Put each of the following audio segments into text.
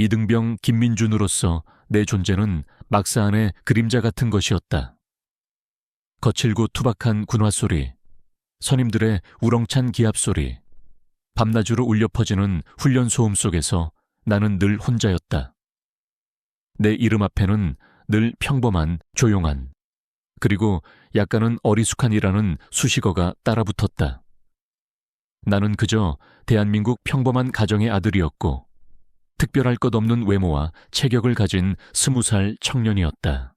이등병 김민준으로서 내 존재는 막사 안의 그림자 같은 것이었다. 거칠고 투박한 군화 소리, 선임들의 우렁찬 기합 소리, 밤낮으로 울려 퍼지는 훈련 소음 속에서 나는 늘 혼자였다. 내 이름 앞에는 늘 평범한, 조용한, 그리고 약간은 어리숙한이라는 수식어가 따라붙었다. 나는 그저 대한민국 평범한 가정의 아들이었고 특별할 것 없는 외모와 체격을 가진 20살 청년이었다.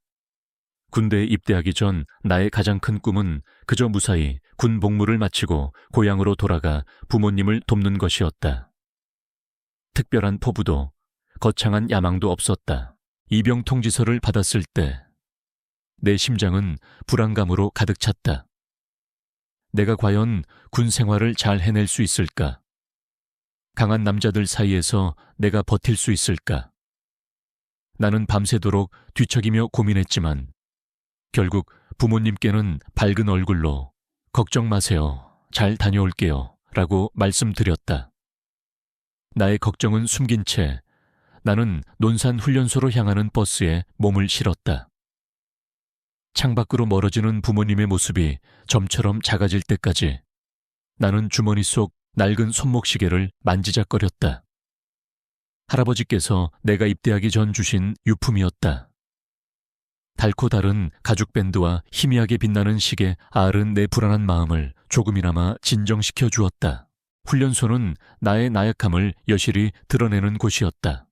군대에 입대하기 전 나의 가장 큰 꿈은 그저 무사히 군 복무를 마치고 고향으로 돌아가 부모님을 돕는 것이었다. 특별한 포부도 거창한 야망도 없었다. 이병 통지서를 받았을 때 내 심장은 불안감으로 가득 찼다. 내가 과연 군 생활을 잘 해낼 수 있을까? 강한 남자들 사이에서 내가 버틸 수 있을까? 나는 밤새도록 뒤척이며 고민했지만 결국 부모님께는 밝은 얼굴로 걱정 마세요. 잘 다녀올게요. 라고 말씀드렸다. 나의 걱정은 숨긴 채 나는 논산 훈련소로 향하는 버스에 몸을 실었다. 창밖으로 멀어지는 부모님의 모습이 점처럼 작아질 때까지 나는 주머니 속 낡은 손목시계를 만지작거렸다. 할아버지께서 내가 입대하기 전 주신 유품이었다. 달고 다른 가죽 밴드와 희미하게 빛나는 시계 앓은 내 불안한 마음을 조금이나마 진정시켜 주었다. 훈련소는 나의 나약함을 여실히 드러내는 곳이었다.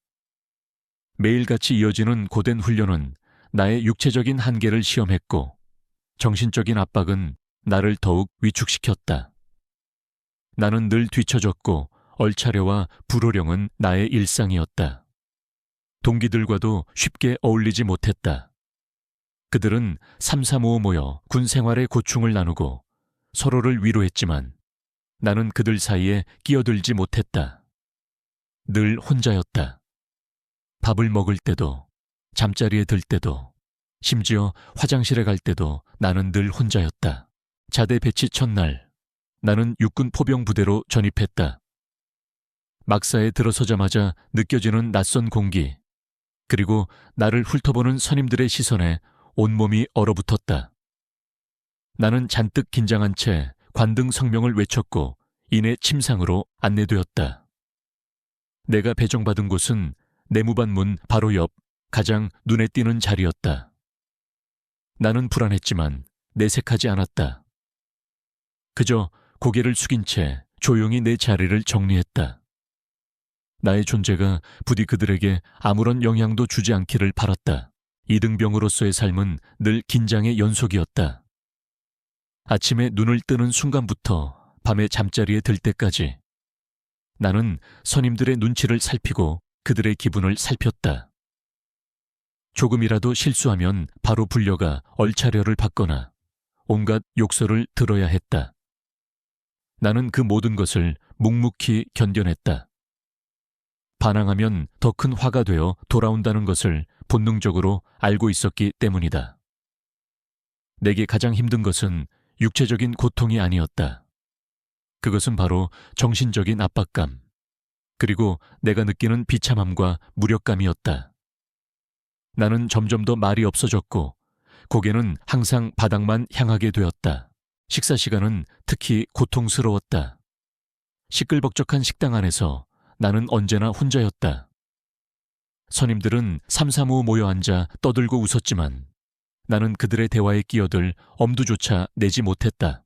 매일같이 이어지는 고된 훈련은 나의 육체적인 한계를 시험했고 정신적인 압박은 나를 더욱 위축시켰다. 나는 늘 뒤처졌고 얼차려와 불호령은 나의 일상이었다. 동기들과도 쉽게 어울리지 못했다. 그들은 삼삼오오 모여 군 생활의 고충을 나누고 서로를 위로했지만 나는 그들 사이에 끼어들지 못했다. 늘 혼자였다. 밥을 먹을 때도, 잠자리에 들 때도, 심지어 화장실에 갈 때도 나는 늘 혼자였다. 자대 배치 첫날, 나는 육군 포병 부대로 전입했다. 막사에 들어서자마자 느껴지는 낯선 공기, 그리고 나를 훑어보는 선임들의 시선에 온몸이 얼어붙었다. 나는 잔뜩 긴장한 채 관등 성명을 외쳤고 이내 침상으로 안내되었다. 내가 배정받은 곳은 내무반문 바로 옆 가장 눈에 띄는 자리였다. 나는 불안했지만 내색하지 않았다. 그저 고개를 숙인 채 조용히 내 자리를 정리했다. 나의 존재가 부디 그들에게 아무런 영향도 주지 않기를 바랐다. 이등병으로서의 삶은 늘 긴장의 연속이었다. 아침에 눈을 뜨는 순간부터 밤에 잠자리에 들 때까지 나는 선임들의 눈치를 살피고 그들의 기분을 살폈다. 조금이라도 실수하면 바로 불려가 얼차려를 받거나 온갖 욕설을 들어야 했다. 나는 그 모든 것을 묵묵히 견뎌냈다. 반항하면 더 큰 화가 되어 돌아온다는 것을 본능적으로 알고 있었기 때문이다. 내게 가장 힘든 것은 육체적인 고통이 아니었다. 그것은 바로 정신적인 압박감, 그리고 내가 느끼는 비참함과 무력감이었다. 나는 점점 더 말이 없어졌고 고개는 항상 바닥만 향하게 되었다. 식사 시간은 특히 고통스러웠다. 시끌벅적한 식당 안에서 나는 언제나 혼자였다. 선임들은 삼삼오오 모여 앉아 떠들고 웃었지만 나는 그들의 대화에 끼어들 엄두조차 내지 못했다.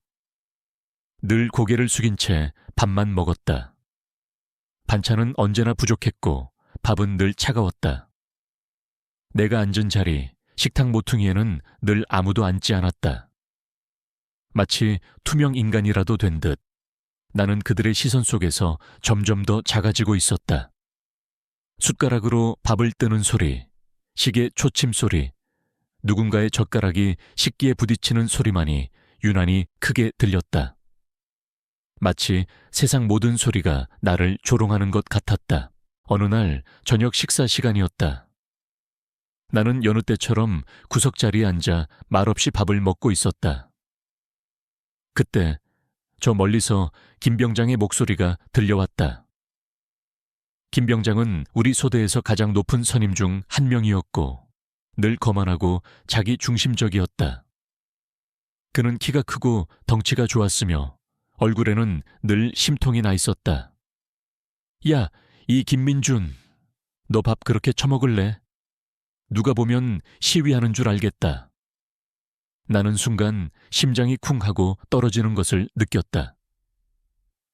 늘 고개를 숙인 채 밥만 먹었다. 반찬은 언제나 부족했고 밥은 늘 차가웠다. 내가 앉은 자리, 식탁 모퉁이에는 늘 아무도 앉지 않았다. 마치 투명 인간이라도 된 듯 나는 그들의 시선 속에서 점점 더 작아지고 있었다. 숟가락으로 밥을 뜨는 소리, 시계 초침 소리, 누군가의 젓가락이 식기에 부딪히는 소리만이 유난히 크게 들렸다. 마치 세상 모든 소리가 나를 조롱하는 것 같았다. 어느 날 저녁 식사 시간이었다. 나는 여느 때처럼 구석자리에 앉아 말없이 밥을 먹고 있었다. 그때 저 멀리서 김 병장의 목소리가 들려왔다. 김 병장은 우리 소대에서 가장 높은 선임 중 한 명이었고 늘 거만하고 자기 중심적이었다. 그는 키가 크고 덩치가 좋았으며 얼굴에는 늘 심통이 나 있었다. 야, 이 김민준, 너 밥 그렇게 처먹을래? 누가 보면 시위하는 줄 알겠다. 나는 순간 심장이 쿵 하고 떨어지는 것을 느꼈다.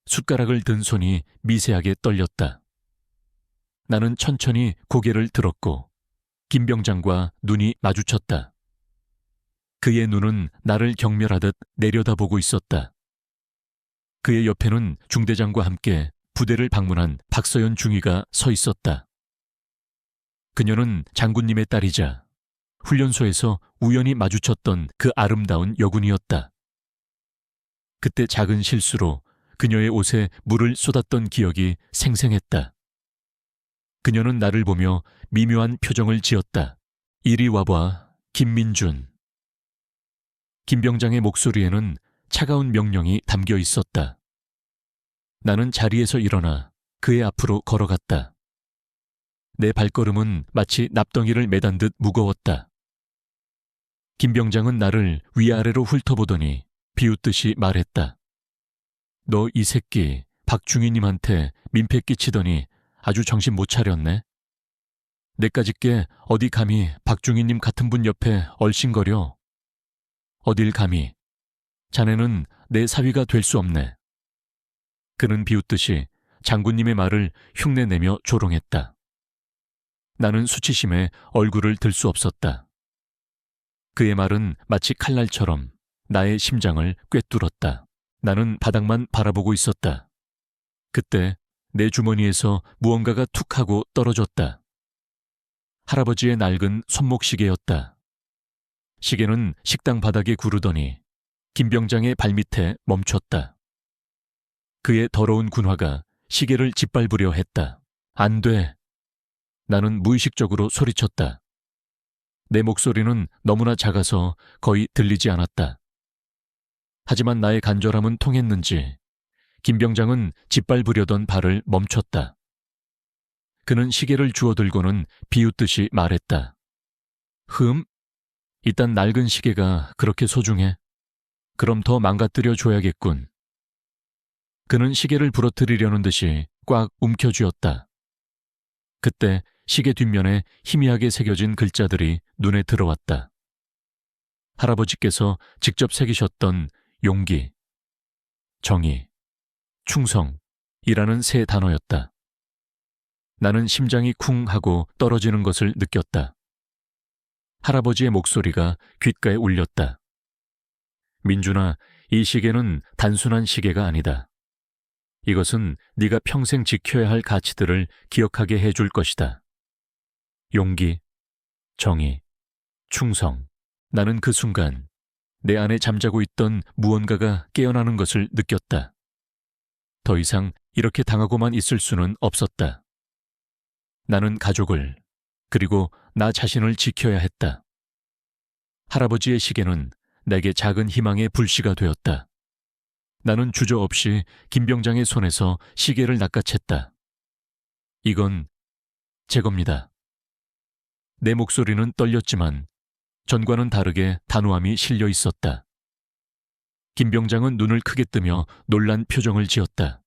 숟가락을 든 손이 미세하게 떨렸다. 나는 천천히 고개를 들었고 김 병장과 눈이 마주쳤다. 그의 눈은 나를 경멸하듯 내려다보고 있었다. 그의 옆에는 중대장과 함께 부대를 방문한 박서연 중위가 서 있었다. 그녀는 장군님의 딸이자 훈련소에서 우연히 마주쳤던 그 아름다운 여군이었다. 그때 작은 실수로 그녀의 옷에 물을 쏟았던 기억이 생생했다. 그녀는 나를 보며 미묘한 표정을 지었다. 이리 와봐, 김민준. 김 병장의 목소리에는 차가운 명령이 담겨 있었다. 나는 자리에서 일어나 그의 앞으로 걸어갔다. 내 발걸음은 마치 납덩이를 매단 듯 무거웠다. 김 병장은 나를 위아래로 훑어보더니 비웃듯이 말했다. 너 이 새끼 박중희님한테 민폐 끼치더니 아주 정신 못 차렸네. 내까짓게 어디 감히 박중희님 같은 분 옆에 얼씬거려. 어딜 감히. 자네는 내 사위가 될 수 없네. 그는 비웃듯이 장군님의 말을 흉내내며 조롱했다. 나는 수치심에 얼굴을 들 수 없었다. 그의 말은 마치 칼날처럼 나의 심장을 꿰뚫었다. 나는 바닥만 바라보고 있었다. 그때 내 주머니에서 무언가가 툭 하고 떨어졌다. 할아버지의 낡은 손목시계였다. 시계는 식당 바닥에 구르더니 김 병장의 발밑에 멈췄다. 그의 더러운 군화가 시계를 짓밟으려 했다. 안 돼. 나는 무의식적으로 소리쳤다. 내 목소리는 너무나 작아서 거의 들리지 않았다. 하지만 나의 간절함은 통했는지 김 병장은 짓밟으려던 발을 멈췄다. 그는 시계를 주워들고는 비웃듯이 말했다. 이딴 낡은 시계가 그렇게 소중해? 그럼 더 망가뜨려 줘야겠군. 그는 시계를 부러뜨리려는 듯이 꽉 움켜쥐었다. 그때 시계 뒷면에 희미하게 새겨진 글자들이 눈에 들어왔다. 할아버지께서 직접 새기셨던 용기, 정의, 충성이라는 세 단어였다. 나는 심장이 쿵 하고 떨어지는 것을 느꼈다. 할아버지의 목소리가 귓가에 울렸다. 민준아, 이 시계는 단순한 시계가 아니다. 이것은 네가 평생 지켜야 할 가치들을 기억하게 해줄 것이다. 용기, 정의, 충성. 나는 그 순간 내 안에 잠자고 있던 무언가가 깨어나는 것을 느꼈다. 더 이상 이렇게 당하고만 있을 수는 없었다. 나는 가족을, 그리고 나 자신을 지켜야 했다. 할아버지의 시계는 내게 작은 희망의 불씨가 되었다. 나는 주저없이 김 병장의 손에서 시계를 낚아챘다. 이건 제 겁니다. 내 목소리는 떨렸지만 전과는 다르게 단호함이 실려 있었다. 김 병장은 눈을 크게 뜨며 놀란 표정을 지었다.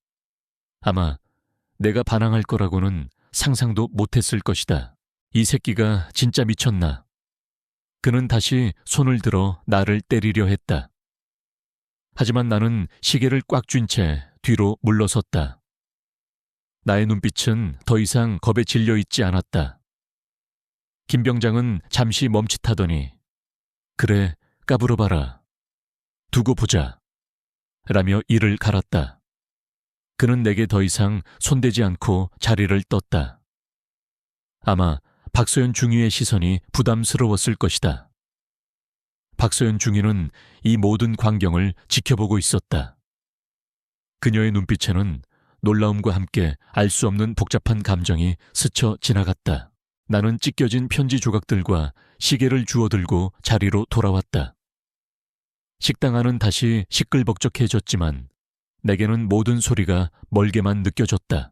아마 내가 반항할 거라고는 상상도 못했을 것이다. 이 새끼가 진짜 미쳤나. 그는 다시 손을 들어 나를 때리려 했다. 하지만 나는 시계를 꽉 쥔 채 뒤로 물러섰다. 나의 눈빛은 더 이상 겁에 질려 있지 않았다. 김 병장은 잠시 멈칫하더니 그래, 까불어봐라. 두고 보자. 라며 이를 갈았다. 그는 내게 더 이상 손대지 않고 자리를 떴다. 아마 박서연 중위의 시선이 부담스러웠을 것이다. 박서연 중위는 이 모든 광경을 지켜보고 있었다. 그녀의 눈빛에는 놀라움과 함께 알 수 없는 복잡한 감정이 스쳐 지나갔다. 나는 찢겨진 편지 조각들과 시계를 주워들고 자리로 돌아왔다. 식당 안은 다시 시끌벅적해졌지만 내게는 모든 소리가 멀게만 느껴졌다.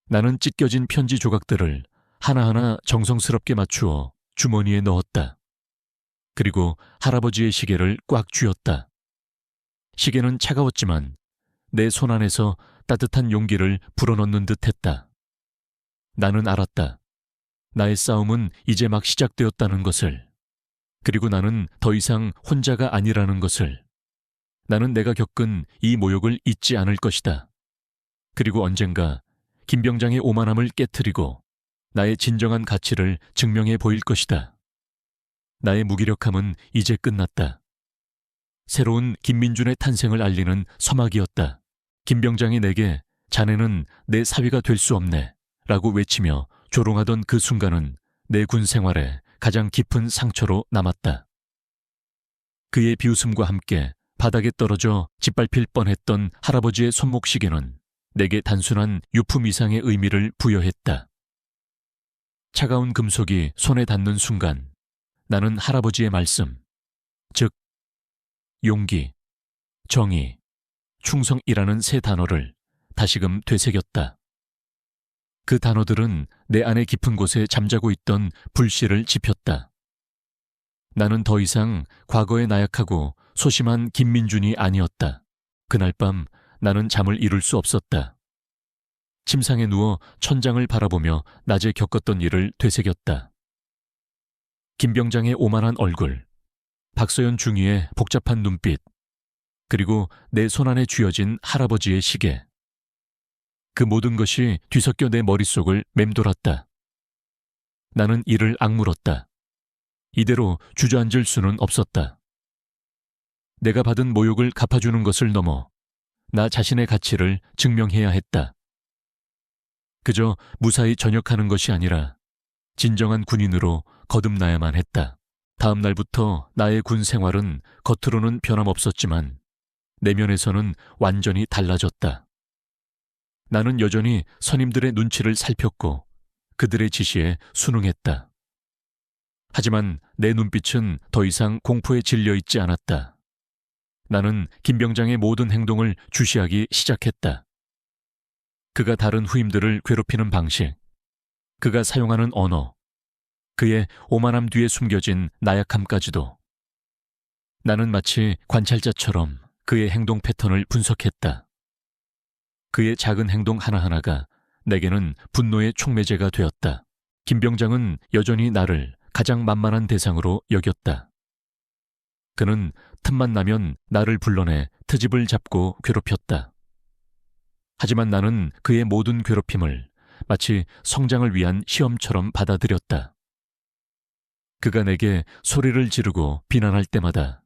나는 찢겨진 편지 조각들을 하나하나 정성스럽게 맞추어 주머니에 넣었다. 그리고 할아버지의 시계를 꽉 쥐었다. 시계는 차가웠지만 내 손 안에서 따뜻한 용기를 불어넣는 듯 했다. 나는 알았다. 나의 싸움은 이제 막 시작되었다는 것을. 그리고 나는 더 이상 혼자가 아니라는 것을. 나는 내가 겪은 이 모욕을 잊지 않을 것이다. 그리고 언젠가 김병장의 오만함을 깨트리고 나의 진정한 가치를 증명해 보일 것이다. 나의 무기력함은 이제 끝났다. 새로운 김민준의 탄생을 알리는 서막이었다. 김병장이 내게 자네는 내 사위가 될 수 없네 라고 외치며 조롱하던 그 순간은 내 군 생활에 가장 깊은 상처로 남았다. 그의 비웃음과 함께 바닥에 떨어져 짓밟힐 뻔했던 할아버지의 손목시계는 내게 단순한 유품 이상의 의미를 부여했다. 차가운 금속이 손에 닿는 순간 나는 할아버지의 말씀, 즉 용기, 정의, 충성이라는 세 단어를 다시금 되새겼다. 그 단어들은 내 안의 깊은 곳에 잠자고 있던 불씨를 지폈다. 나는 더 이상 과거의 나약하고 소심한 김민준이 아니었다. 그날 밤 나는 잠을 이룰 수 없었다. 침상에 누워 천장을 바라보며 낮에 겪었던 일을 되새겼다. 김병장의 오만한 얼굴, 박서연 중위의 복잡한 눈빛, 그리고 내 손안에 쥐어진 할아버지의 시계. 그 모든 것이 뒤섞여 내 머릿속을 맴돌았다. 나는 이를 악물었다. 이대로 주저앉을 수는 없었다. 내가 받은 모욕을 갚아주는 것을 넘어 나 자신의 가치를 증명해야 했다. 그저 무사히 전역하는 것이 아니라 진정한 군인으로 거듭나야만 했다. 다음 날부터 나의 군 생활은 겉으로는 변함없었지만 내면에서는 완전히 달라졌다. 나는 여전히 선임들의 눈치를 살폈고 그들의 지시에 순응했다. 하지만 내 눈빛은 더 이상 공포에 질려 있지 않았다. 나는 김병장의 모든 행동을 주시하기 시작했다. 그가 다른 후임들을 괴롭히는 방식, 그가 사용하는 언어, 그의 오만함 뒤에 숨겨진 나약함까지도. 나는 마치 관찰자처럼 그의 행동 패턴을 분석했다. 그의 작은 행동 하나하나가 내게는 분노의 촉매제가 되었다. 김병장은 여전히 나를 가장 만만한 대상으로 여겼다. 그는 틈만 나면 나를 불러내 트집을 잡고 괴롭혔다. 하지만 나는 그의 모든 괴롭힘을 마치 성장을 위한 시험처럼 받아들였다. 그가 내게 소리를 지르고 비난할 때마다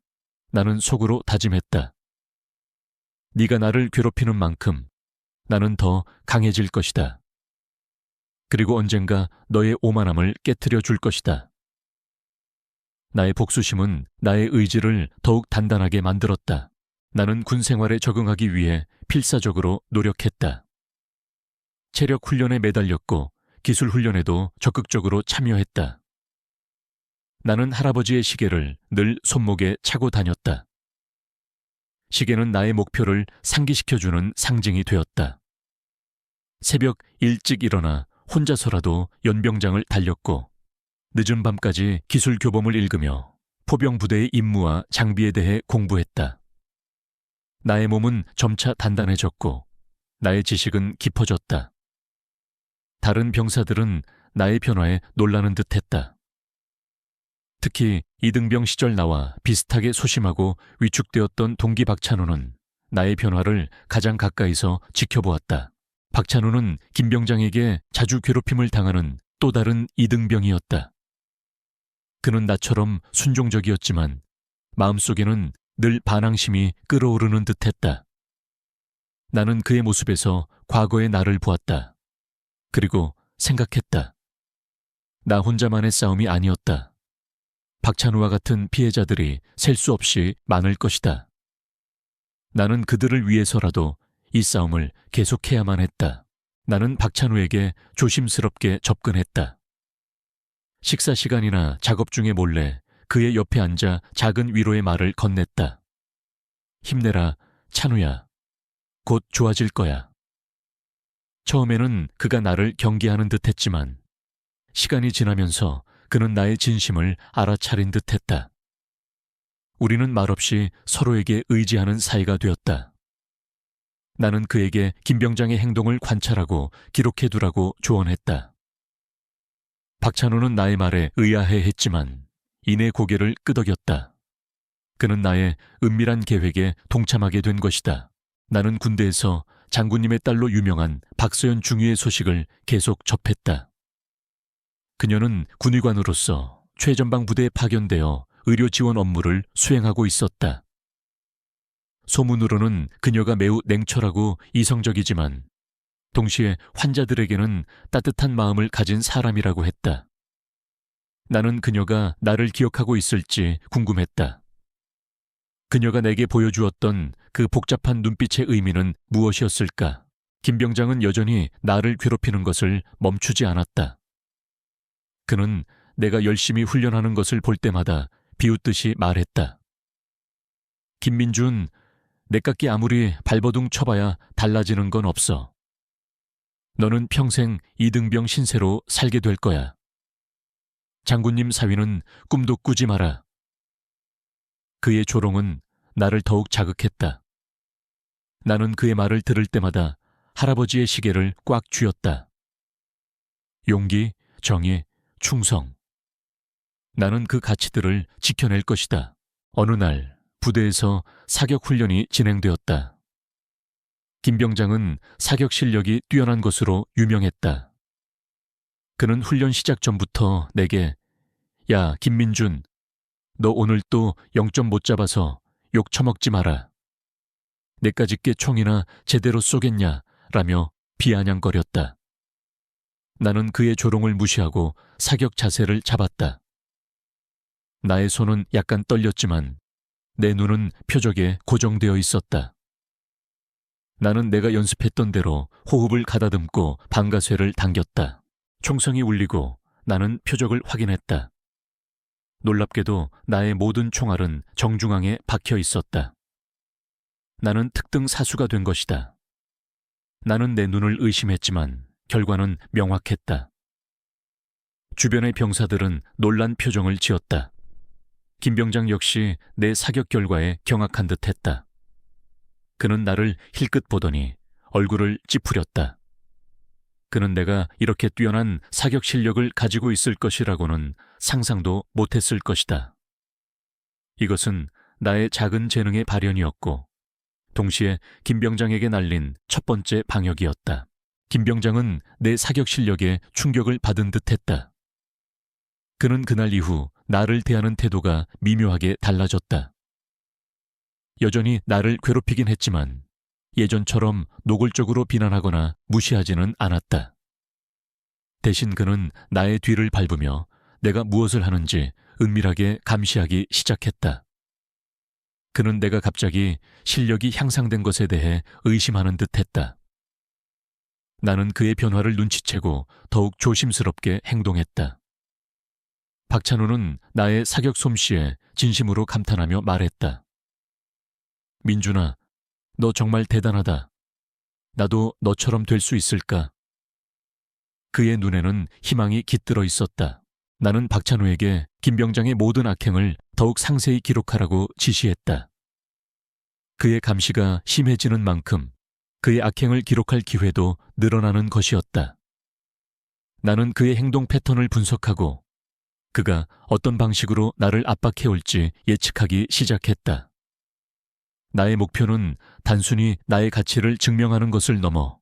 나는 속으로 다짐했다. 네가 나를 괴롭히는 만큼 나는 더 강해질 것이다. 그리고 언젠가 너의 오만함을 깨트려 줄 것이다. 나의 복수심은 나의 의지를 더욱 단단하게 만들었다. 나는 군 생활에 적응하기 위해 필사적으로 노력했다. 체력 훈련에 매달렸고 기술 훈련에도 적극적으로 참여했다. 나는 할아버지의 시계를 늘 손목에 차고 다녔다. 시계는 나의 목표를 상기시켜주는 상징이 되었다. 새벽 일찍 일어나 혼자서라도 연병장을 달렸고 늦은 밤까지 기술 교범을 읽으며 포병 부대의 임무와 장비에 대해 공부했다. 나의 몸은 점차 단단해졌고 나의 지식은 깊어졌다. 다른 병사들은 나의 변화에 놀라는 듯했다. 특히 이등병 시절 나와 비슷하게 소심하고 위축되었던 동기 박찬호는 나의 변화를 가장 가까이서 지켜보았다. 박찬호는 김병장에게 자주 괴롭힘을 당하는 또 다른 이등병이었다. 그는 나처럼 순종적이었지만 마음속에는 늘 반항심이 끓어오르는 듯했다. 나는 그의 모습에서 과거의 나를 보았다. 그리고 생각했다. 나 혼자만의 싸움이 아니었다. 박찬호와 같은 피해자들이 셀 수 없이 많을 것이다. 나는 그들을 위해서라도 이 싸움을 계속해야만 했다. 나는 박찬호에게 조심스럽게 접근했다. 식사 시간이나 작업 중에 몰래 그의 옆에 앉아 작은 위로의 말을 건넸다. 힘내라, 찬우야. 곧 좋아질 거야. 처음에는 그가 나를 경계하는 듯했지만 시간이 지나면서 그는 나의 진심을 알아차린 듯했다. 우리는 말없이 서로에게 의지하는 사이가 되었다. 나는 그에게 김병장의 행동을 관찰하고 기록해두라고 조언했다. 박찬호는 나의 말에 의아해했지만 이내 고개를 끄덕였다. 그는 나의 은밀한 계획에 동참하게 된 것이다. 나는 군대에서 장군님의 딸로 유명한 박서연 중위의 소식을 계속 접했다. 그녀는 군의관으로서 최전방 부대에 파견되어 의료 지원 업무를 수행하고 있었다. 소문으로는 그녀가 매우 냉철하고 이성적이지만 동시에 환자들에게는 따뜻한 마음을 가진 사람이라고 했다. 나는 그녀가 나를 기억하고 있을지 궁금했다. 그녀가 내게 보여주었던 그 복잡한 눈빛의 의미는 무엇이었을까? 김병장은 여전히 나를 괴롭히는 것을 멈추지 않았다. 그는 내가 열심히 훈련하는 것을 볼 때마다 비웃듯이 말했다. 김민준, 내깎기 아무리 발버둥 쳐봐야 달라지는 건 없어. 너는 평생 이등병 신세로 살게 될 거야. 장군님 사위는 꿈도 꾸지 마라. 그의 조롱은 나를 더욱 자극했다. 나는 그의 말을 들을 때마다 할아버지의 시계를 꽉 쥐었다. 용기, 정의, 충성. 나는 그 가치들을 지켜낼 것이다. 어느 날 부대에서 사격 훈련이 진행되었다. 김병장은 사격 실력이 뛰어난 것으로 유명했다. 그는 훈련 시작 전부터 내게 야, 김민준, 너 오늘 또 0점 못 잡아서 욕 처먹지 마라. 내까짓게 총이나 제대로 쏘겠냐 라며 비아냥거렸다. 나는 그의 조롱을 무시하고 사격 자세를 잡았다. 나의 손은 약간 떨렸지만 내 눈은 표적에 고정되어 있었다. 나는 내가 연습했던 대로 호흡을 가다듬고 방가쇠를 당겼다. 총성이 울리고 나는 표적을 확인했다. 놀랍게도 나의 모든 총알은 정중앙에 박혀 있었다. 나는 특등 사수가 된 것이다. 나는 내 눈을 의심했지만 결과는 명확했다. 주변의 병사들은 놀란 표정을 지었다. 김병장 역시 내 사격 결과에 경악한 듯했다. 그는 나를 힐끗 보더니 얼굴을 찌푸렸다. 그는 내가 이렇게 뛰어난 사격 실력을 가지고 있을 것이라고는 상상도 못했을 것이다. 이것은 나의 작은 재능의 발현이었고 동시에 김병장에게 날린 첫 번째 방역이었다. 김병장은 내 사격 실력에 충격을 받은 듯했다. 그는 그날 이후 나를 대하는 태도가 미묘하게 달라졌다. 여전히 나를 괴롭히긴 했지만 예전처럼 노골적으로 비난하거나 무시하지는 않았다. 대신 그는 나의 뒤를 밟으며 내가 무엇을 하는지 은밀하게 감시하기 시작했다. 그는 내가 갑자기 실력이 향상된 것에 대해 의심하는 듯했다. 나는 그의 변화를 눈치채고 더욱 조심스럽게 행동했다. 박찬호는 나의 사격 솜씨에 진심으로 감탄하며 말했다. 민준아, 너 정말 대단하다. 나도 너처럼 될 수 있을까? 그의 눈에는 희망이 깃들어 있었다. 나는 박찬호에게 김병장의 모든 악행을 더욱 상세히 기록하라고 지시했다. 그의 감시가 심해지는 만큼 그의 악행을 기록할 기회도 늘어나는 것이었다. 나는 그의 행동 패턴을 분석하고 그가 어떤 방식으로 나를 압박해올지 예측하기 시작했다. 나의 목표는 단순히 나의 가치를 증명하는 것을 넘어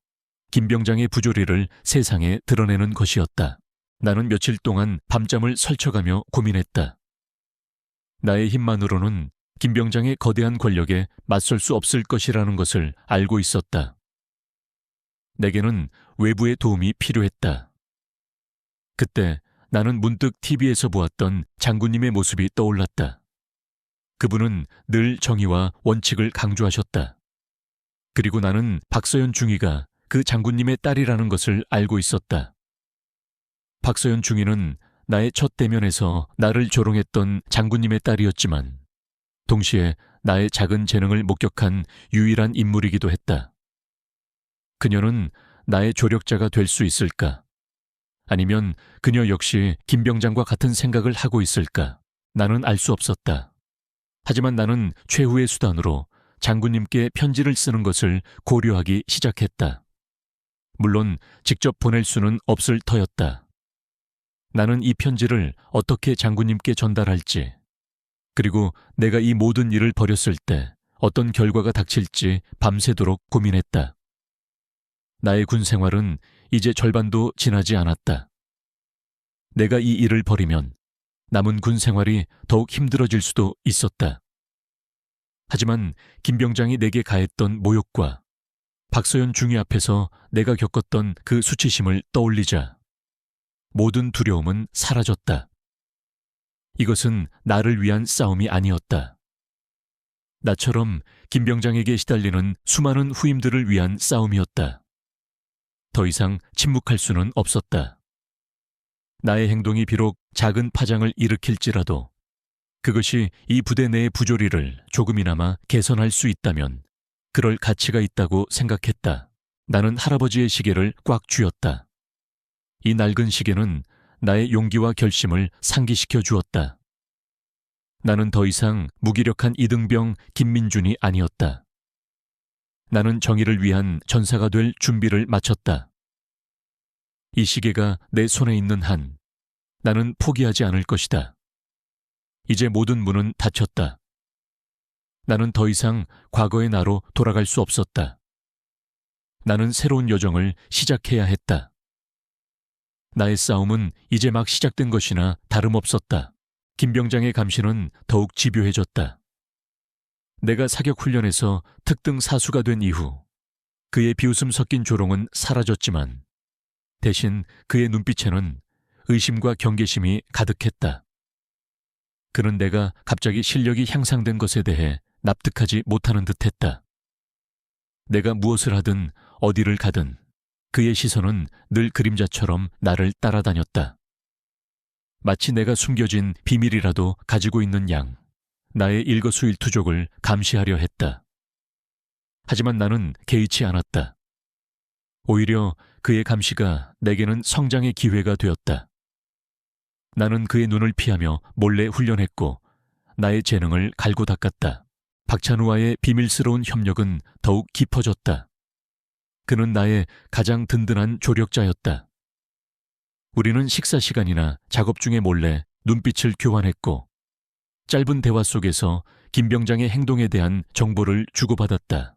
김병장의 부조리를 세상에 드러내는 것이었다. 나는 며칠 동안 밤잠을 설쳐가며 고민했다. 나의 힘만으로는 김병장의 거대한 권력에 맞설 수 없을 것이라는 것을 알고 있었다. 내게는 외부의 도움이 필요했다. 그때 나는 문득 TV에서 보았던 장군님의 모습이 떠올랐다. 그분은 늘 정의와 원칙을 강조하셨다. 그리고 나는 박서연 중위가 그 장군님의 딸이라는 것을 알고 있었다. 박서연 중위는 나의 첫 대면에서 나를 조롱했던 장군님의 딸이었지만 동시에 나의 작은 재능을 목격한 유일한 인물이기도 했다. 그녀는 나의 조력자가 될 수 있을까? 아니면 그녀 역시 김 병장과 같은 생각을 하고 있을까? 나는 알 수 없었다. 하지만 나는 최후의 수단으로 장군님께 편지를 쓰는 것을 고려하기 시작했다. 물론 직접 보낼 수는 없을 터였다. 나는 이 편지를 어떻게 장군님께 전달할지, 그리고 내가 이 모든 일을 벌였을 때 어떤 결과가 닥칠지 밤새도록 고민했다. 나의 군 생활은 이제 절반도 지나지 않았다. 내가 이 일을 벌이면 남은 군 생활이 더욱 힘들어질 수도 있었다. 하지만 김 병장이 내게 가했던 모욕과 박서연 중위 앞에서 내가 겪었던 그 수치심을 떠올리자 모든 두려움은 사라졌다. 이것은 나를 위한 싸움이 아니었다. 나처럼 김 병장에게 시달리는 수많은 후임들을 위한 싸움이었다. 더 이상 침묵할 수는 없었다. 나의 행동이 비록 작은 파장을 일으킬지라도 그것이 이 부대 내의 부조리를 조금이나마 개선할 수 있다면 그럴 가치가 있다고 생각했다. 나는 할아버지의 시계를 꽉 쥐었다. 이 낡은 시계는 나의 용기와 결심을 상기시켜 주었다. 나는 더 이상 무기력한 이등병 김민준이 아니었다. 나는 정의를 위한 전사가 될 준비를 마쳤다. 이 시계가 내 손에 있는 한 나는 포기하지 않을 것이다. 이제 모든 문은 닫혔다. 나는 더 이상 과거의 나로 돌아갈 수 없었다. 나는 새로운 여정을 시작해야 했다. 나의 싸움은 이제 막 시작된 것이나 다름없었다. 김 병장의 감시는 더욱 집요해졌다. 내가 사격 훈련에서 특등 사수가 된 이후 그의 비웃음 섞인 조롱은 사라졌지만 대신 그의 눈빛에는 의심과 경계심이 가득했다. 그는 내가 갑자기 실력이 향상된 것에 대해 납득하지 못하는 듯했다. 내가 무엇을 하든 어디를 가든 그의 시선은 늘 그림자처럼 나를 따라다녔다. 마치 내가 숨겨진 비밀이라도 가지고 있는 양, 나의 일거수일투족을 감시하려 했다. 하지만 나는 개의치 않았다. 오히려 그의 감시가 내게는 성장의 기회가 되었다. 나는 그의 눈을 피하며 몰래 훈련했고 나의 재능을 갈고 닦았다. 박찬우와의 비밀스러운 협력은 더욱 깊어졌다. 그는 나의 가장 든든한 조력자였다. 우리는 식사 시간이나 작업 중에 몰래 눈빛을 교환했고 짧은 대화 속에서 김 병장의 행동에 대한 정보를 주고받았다.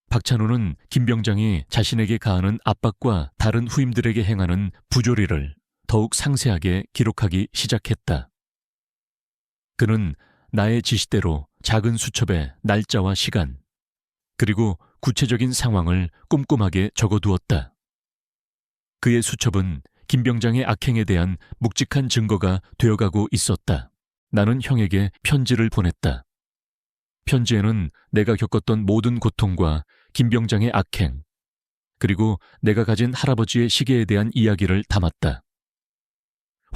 박찬우는 김 병장이 자신에게 가하는 압박과 다른 후임들에게 행하는 부조리를 더욱 상세하게 기록하기 시작했다. 그는 나의 지시대로 작은 수첩에 날짜와 시간, 그리고 구체적인 상황을 꼼꼼하게 적어두었다. 그의 수첩은 김 병장의 악행에 대한 묵직한 증거가 되어가고 있었다. 나는 형에게 편지를 보냈다. 편지에는 내가 겪었던 모든 고통과 김 병장의 악행, 그리고 내가 가진 할아버지의 시계에 대한 이야기를 담았다.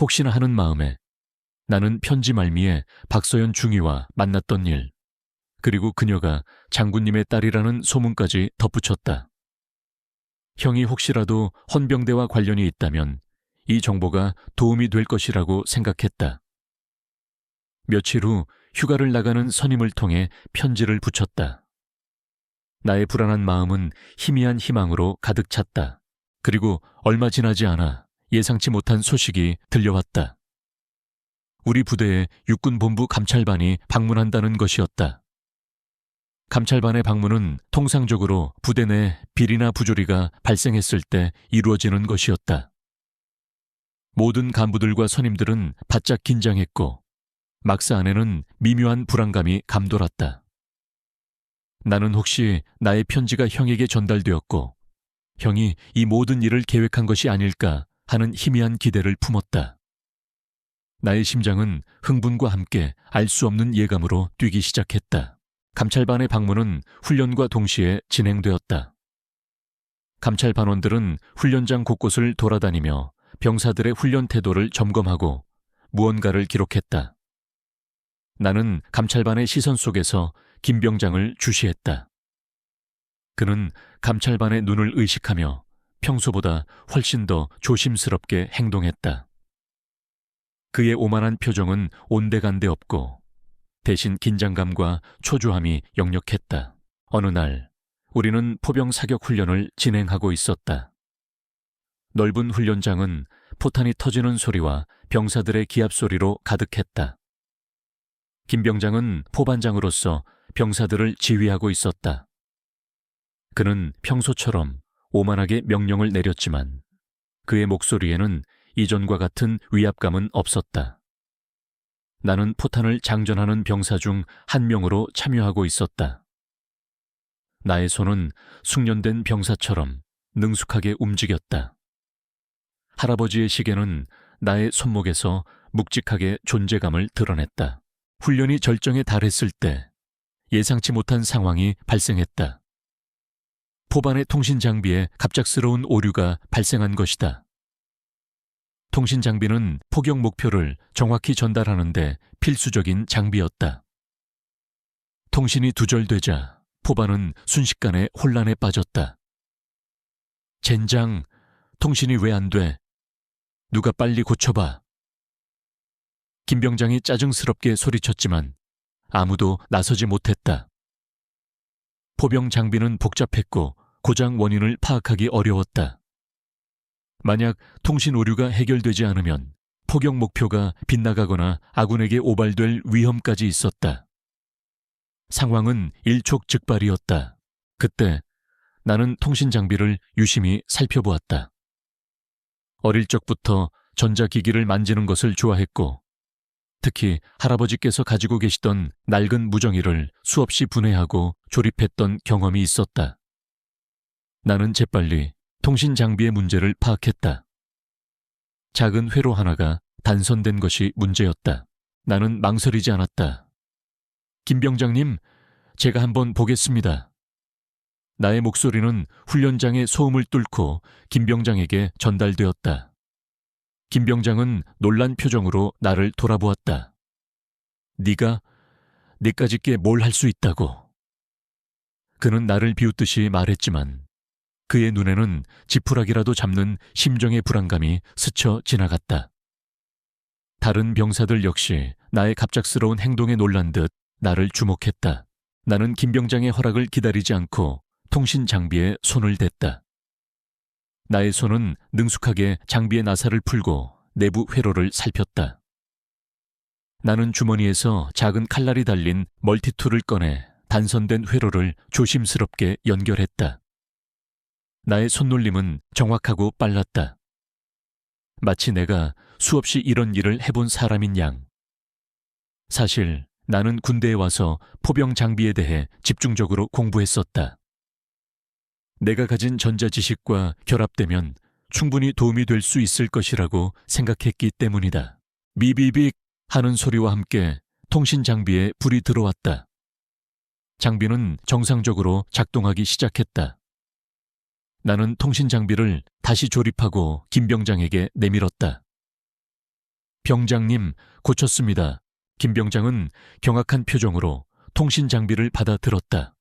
혹시나 하는 마음에 나는 편지 말미에 박서연 중위와 만났던 일, 그리고 그녀가 장군님의 딸이라는 소문까지 덧붙였다. 형이 혹시라도 헌병대와 관련이 있다면 이 정보가 도움이 될 것이라고 생각했다. 며칠 후 휴가를 나가는 선임을 통해 편지를 붙였다. 나의 불안한 마음은 희미한 희망으로 가득 찼다. 그리고 얼마 지나지 않아 예상치 못한 소식이 들려왔다. 우리 부대에 육군본부 감찰반이 방문한다는 것이었다. 감찰반의 방문은 통상적으로 부대 내 비리나 부조리가 발생했을 때 이루어지는 것이었다. 모든 간부들과 선임들은 바짝 긴장했고 막사 안에는 미묘한 불안감이 감돌았다. 나는 혹시 나의 편지가 형에게 전달되었고 형이 이 모든 일을 계획한 것이 아닐까 하는 희미한 기대를 품었다. 나의 심장은 흥분과 함께 알 수 없는 예감으로 뛰기 시작했다. 감찰반의 방문은 훈련과 동시에 진행되었다. 감찰반원들은 훈련장 곳곳을 돌아다니며 병사들의 훈련 태도를 점검하고 무언가를 기록했다. 나는 감찰반의 시선 속에서 김 병장을 주시했다. 그는 감찰반의 눈을 의식하며 평소보다 훨씬 더 조심스럽게 행동했다. 그의 오만한 표정은 온데간데 없고 대신 긴장감과 초조함이 역력했다. 어느 날 우리는 포병 사격 훈련을 진행하고 있었다. 넓은 훈련장은 포탄이 터지는 소리와 병사들의 기합 소리로 가득했다. 김 병장은 포반장으로서 병사들을 지휘하고 있었다. 그는 평소처럼 오만하게 명령을 내렸지만 그의 목소리에는 이전과 같은 위압감은 없었다. 나는 포탄을 장전하는 병사 중 한 명으로 참여하고 있었다. 나의 손은 숙련된 병사처럼 능숙하게 움직였다. 할아버지의 시계는 나의 손목에서 묵직하게 존재감을 드러냈다. 훈련이 절정에 달했을 때 예상치 못한 상황이 발생했다. 포반의 통신 장비에 갑작스러운 오류가 발생한 것이다. 통신 장비는 포격 목표를 정확히 전달하는 데 필수적인 장비였다. 통신이 두절되자 포반은 순식간에 혼란에 빠졌다. 젠장, 통신이 왜 안 돼? 누가 빨리 고쳐봐. 김 병장이 짜증스럽게 소리쳤지만 아무도 나서지 못했다. 포병 장비는 복잡했고 고장 원인을 파악하기 어려웠다. 만약 통신 오류가 해결되지 않으면 포격 목표가 빗나가거나 아군에게 오발될 위험까지 있었다. 상황은 일촉즉발이었다. 그때 나는 통신 장비를 유심히 살펴보았다. 어릴 적부터 전자기기를 만지는 것을 좋아했고 특히 할아버지께서 가지고 계시던 낡은 무정기를 수없이 분해하고 조립했던 경험이 있었다. 나는 재빨리 통신 장비의 문제를 파악했다. 작은 회로 하나가 단선된 것이 문제였다. 나는 망설이지 않았다. 김 병장님, 제가 한번 보겠습니다. 나의 목소리는 훈련장의 소음을 뚫고 김 병장에게 전달되었다. 김 병장은 놀란 표정으로 나를 돌아보았다. 네가 네까짓 게 뭘 할 수 있다고. 그는 나를 비웃듯이 말했지만 그의 눈에는 지푸라기라도 잡는 심정의 불안감이 스쳐 지나갔다. 다른 병사들 역시 나의 갑작스러운 행동에 놀란 듯 나를 주목했다. 나는 김 병장의 허락을 기다리지 않고 통신 장비에 손을 댔다. 나의 손은 능숙하게 장비의 나사를 풀고 내부 회로를 살폈다. 나는 주머니에서 작은 칼날이 달린 멀티툴을 꺼내 단선된 회로를 조심스럽게 연결했다. 나의 손놀림은 정확하고 빨랐다. 마치 내가 수없이 이런 일을 해본 사람인 양. 사실 나는 군대에 와서 포병 장비에 대해 집중적으로 공부했었다. 내가 가진 전자지식과 결합되면 충분히 도움이 될 수 있을 것이라고 생각했기 때문이다. 미비빅 하는 소리와 함께 통신 장비에 불이 들어왔다. 장비는 정상적으로 작동하기 시작했다. 나는 통신 장비를 다시 조립하고 김 병장에게 내밀었다. 병장님, 고쳤습니다. 김 병장은 경악한 표정으로 통신 장비를 받아 들었다.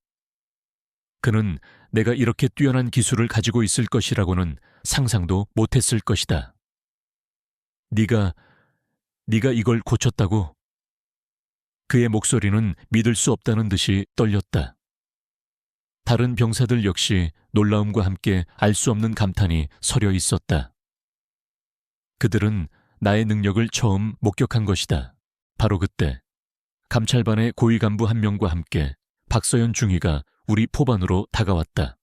그는 내가 이렇게 뛰어난 기술을 가지고 있을 것이라고는 상상도 못했을 것이다. 네가 이걸 고쳤다고? 그의 목소리는 믿을 수 없다는 듯이 떨렸다. 다른 병사들 역시 놀라움과 함께 알 수 없는 감탄이 서려 있었다. 그들은 나의 능력을 처음 목격한 것이다. 바로 그때 감찰반의 고위 간부 한 명과 함께 박서연 중위가 우리 포반으로 다가왔다.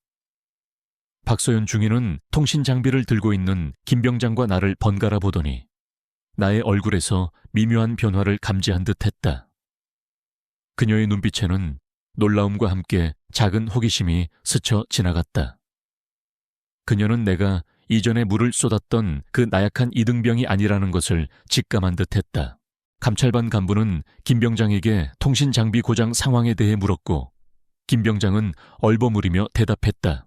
박서연 중위는 통신 장비를 들고 있는 김 병장과 나를 번갈아 보더니 나의 얼굴에서 미묘한 변화를 감지한 듯 했다. 그녀의 눈빛에는 놀라움과 함께 작은 호기심이 스쳐 지나갔다. 그녀는 내가 이전에 물을 쏟았던 그 나약한 이등병이 아니라는 것을 직감한 듯 했다. 감찰반 간부는 김 병장에게 통신 장비 고장 상황에 대해 물었고 김 병장은 얼버무리며 대답했다.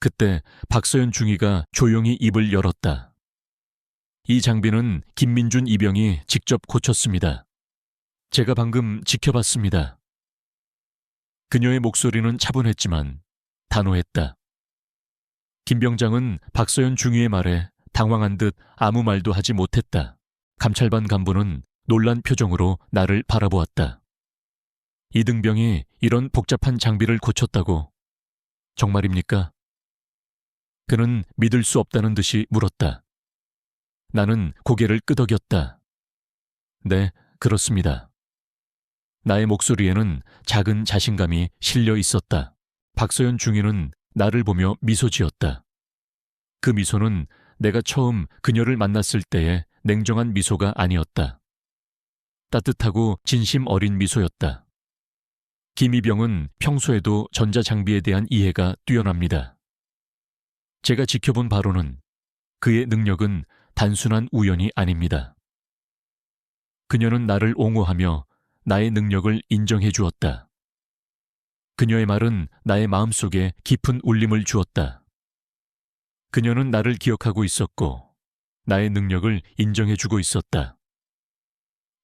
그때 박서연 중위가 조용히 입을 열었다. 이 장비는 김민준 이병이 직접 고쳤습니다. 제가 방금 지켜봤습니다. 그녀의 목소리는 차분했지만 단호했다. 김 병장은 박서연 중위의 말에 당황한 듯 아무 말도 하지 못했다. 감찰반 간부는 놀란 표정으로 나를 바라보았다. 이등병이 이런 복잡한 장비를 고쳤다고? 정말입니까? 그는 믿을 수 없다는 듯이 물었다. 나는 고개를 끄덕였다. 네, 그렇습니다. 나의 목소리에는 작은 자신감이 실려 있었다. 박서연 중위는 나를 보며 미소 지었다. 그 미소는 내가 처음 그녀를 만났을 때의 냉정한 미소가 아니었다. 따뜻하고 진심 어린 미소였다. 김이병은 평소에도 전자장비에 대한 이해가 뛰어납니다. 제가 지켜본 바로는 그의 능력은 단순한 우연이 아닙니다. 그녀는 나를 옹호하며 나의 능력을 인정해 주었다. 그녀의 말은 나의 마음속에 깊은 울림을 주었다. 그녀는 나를 기억하고 있었고 나의 능력을 인정해 주고 있었다.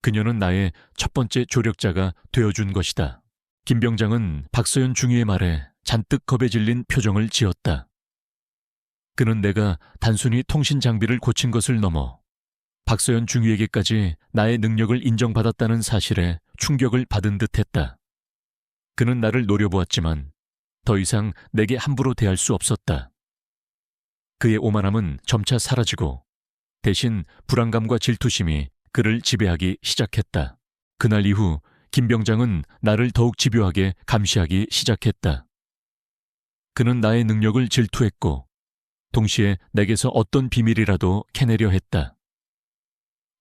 그녀는 나의 첫 번째 조력자가 되어준 것이다. 김 병장은 박서연 중위의 말에 잔뜩 겁에 질린 표정을 지었다. 그는 내가 단순히 통신 장비를 고친 것을 넘어 박서연 중위에게까지 나의 능력을 인정받았다는 사실에 충격을 받은 듯했다. 그는 나를 노려보았지만 더 이상 내게 함부로 대할 수 없었다. 그의 오만함은 점차 사라지고 대신 불안감과 질투심이 그를 지배하기 시작했다. 그날 이후 김 병장은 나를 더욱 집요하게 감시하기 시작했다. 그는 나의 능력을 질투했고 동시에 내게서 어떤 비밀이라도 캐내려 했다.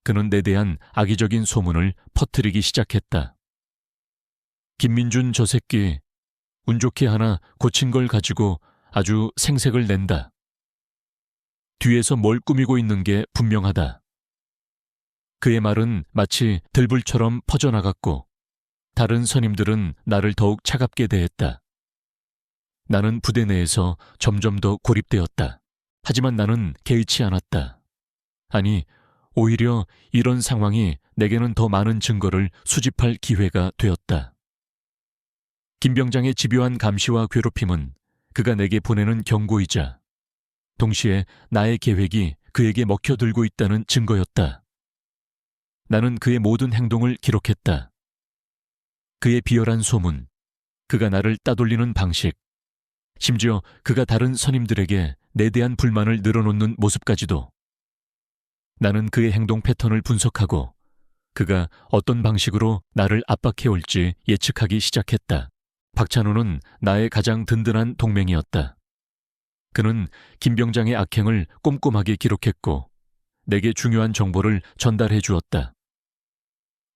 그는 내 대한 악의적인 소문을 퍼뜨리기 시작했다. 김민준 저 새끼 운 좋게 하나 고친 걸 가지고 아주 생색을 낸다. 뒤에서 뭘 꾸미고 있는 게 분명하다. 그의 말은 마치 들불처럼 퍼져나갔고 다른 선임들은 나를 더욱 차갑게 대했다. 나는 부대 내에서 점점 더 고립되었다. 하지만 나는 개의치 않았다. 아니, 오히려 이런 상황이 내게는 더 많은 증거를 수집할 기회가 되었다. 김 병장의 집요한 감시와 괴롭힘은 그가 내게 보내는 경고이자 동시에 나의 계획이 그에게 먹혀들고 있다는 증거였다. 나는 그의 모든 행동을 기록했다. 그의 비열한 소문, 그가 나를 따돌리는 방식, 심지어 그가 다른 선임들에게 내 대한 불만을 늘어놓는 모습까지도. 나는 그의 행동 패턴을 분석하고 그가 어떤 방식으로 나를 압박해 올지 예측하기 시작했다. 박찬호는 나의 가장 든든한 동맹이었다. 그는 김 병장의 악행을 꼼꼼하게 기록했고 내게 중요한 정보를 전달해 주었다.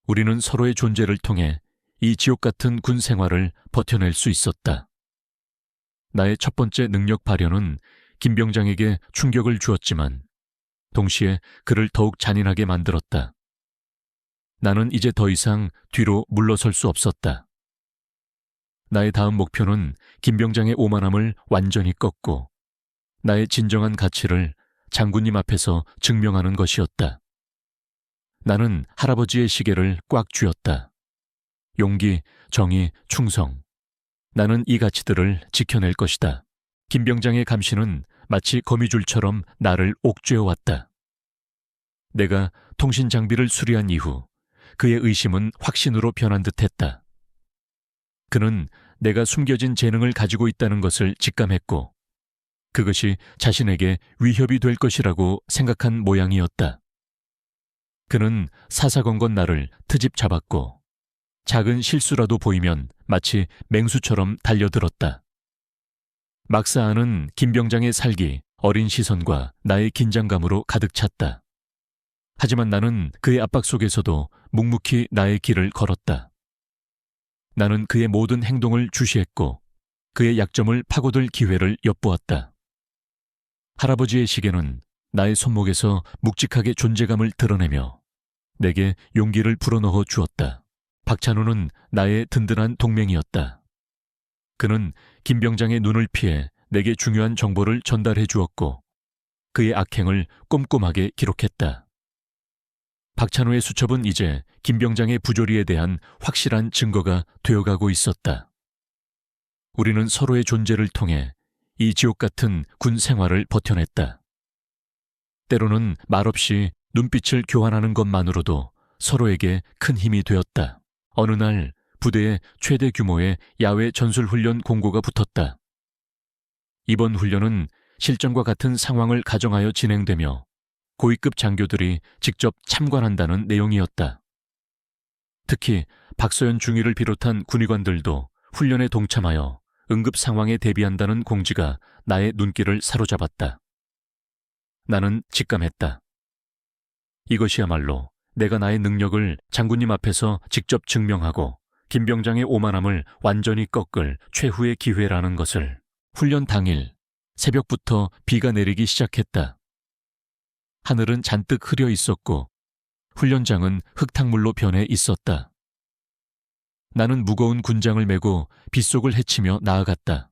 우리는 서로의 존재를 통해 이 지옥 같은 군 생활을 버텨낼 수 있었다. 나의 첫 번째 능력 발현은 김 병장에게 충격을 주었지만 동시에 그를 더욱 잔인하게 만들었다. 나는 이제 더 이상 뒤로 물러설 수 없었다. 나의 다음 목표는 김 병장의 오만함을 완전히 꺾고 나의 진정한 가치를 장군님 앞에서 증명하는 것이었다. 나는 할아버지의 시계를 꽉 쥐었다. 용기, 정의, 충성. 나는 이 가치들을 지켜낼 것이다. 김 병장의 감시는 마치 거미줄처럼 나를 옥죄어왔다. 내가 통신 장비를 수리한 이후 그의 의심은 확신으로 변한 듯했다. 그는 내가 숨겨진 재능을 가지고 있다는 것을 직감했고 그것이 자신에게 위협이 될 것이라고 생각한 모양이었다. 그는 사사건건 나를 트집 잡았고 작은 실수라도 보이면 마치 맹수처럼 달려들었다. 막사하는 김 병장의 살기, 어린 시선과 나의 긴장감으로 가득 찼다. 하지만 나는 그의 압박 속에서도 묵묵히 나의 길을 걸었다. 나는 그의 모든 행동을 주시했고 그의 약점을 파고들 기회를 엿보았다. 할아버지의 시계는 나의 손목에서 묵직하게 존재감을 드러내며 내게 용기를 불어넣어 주었다. 박찬호는 나의 든든한 동맹이었다. 그는 김 병장의 눈을 피해 내게 중요한 정보를 전달해 주었고 그의 악행을 꼼꼼하게 기록했다. 박찬호의 수첩은 이제 김 병장의 부조리에 대한 확실한 증거가 되어가고 있었다. 우리는 서로의 존재를 통해 이 지옥 같은 군 생활을 버텨냈다. 때로는 말없이 눈빛을 교환하는 것만으로도 서로에게 큰 힘이 되었다. 어느 날 부대에 최대 규모의 야외 전술훈련 공고가 붙었다. 이번 훈련은 실전과 같은 상황을 가정하여 진행되며 고위급 장교들이 직접 참관한다는 내용이었다. 특히 박서연 중위를 비롯한 군의관들도 훈련에 동참하여 응급 상황에 대비한다는 공지가 나의 눈길을 사로잡았다. 나는 직감했다. 이것이야말로 내가 나의 능력을 장군님 앞에서 직접 증명하고 김병장의 오만함을 완전히 꺾을 최후의 기회라는 것을. 훈련 당일 새벽부터 비가 내리기 시작했다. 하늘은 잔뜩 흐려 있었고 훈련장은 흙탕물로 변해 있었다. 나는 무거운 군장을 메고 빗속을 헤치며 나아갔다.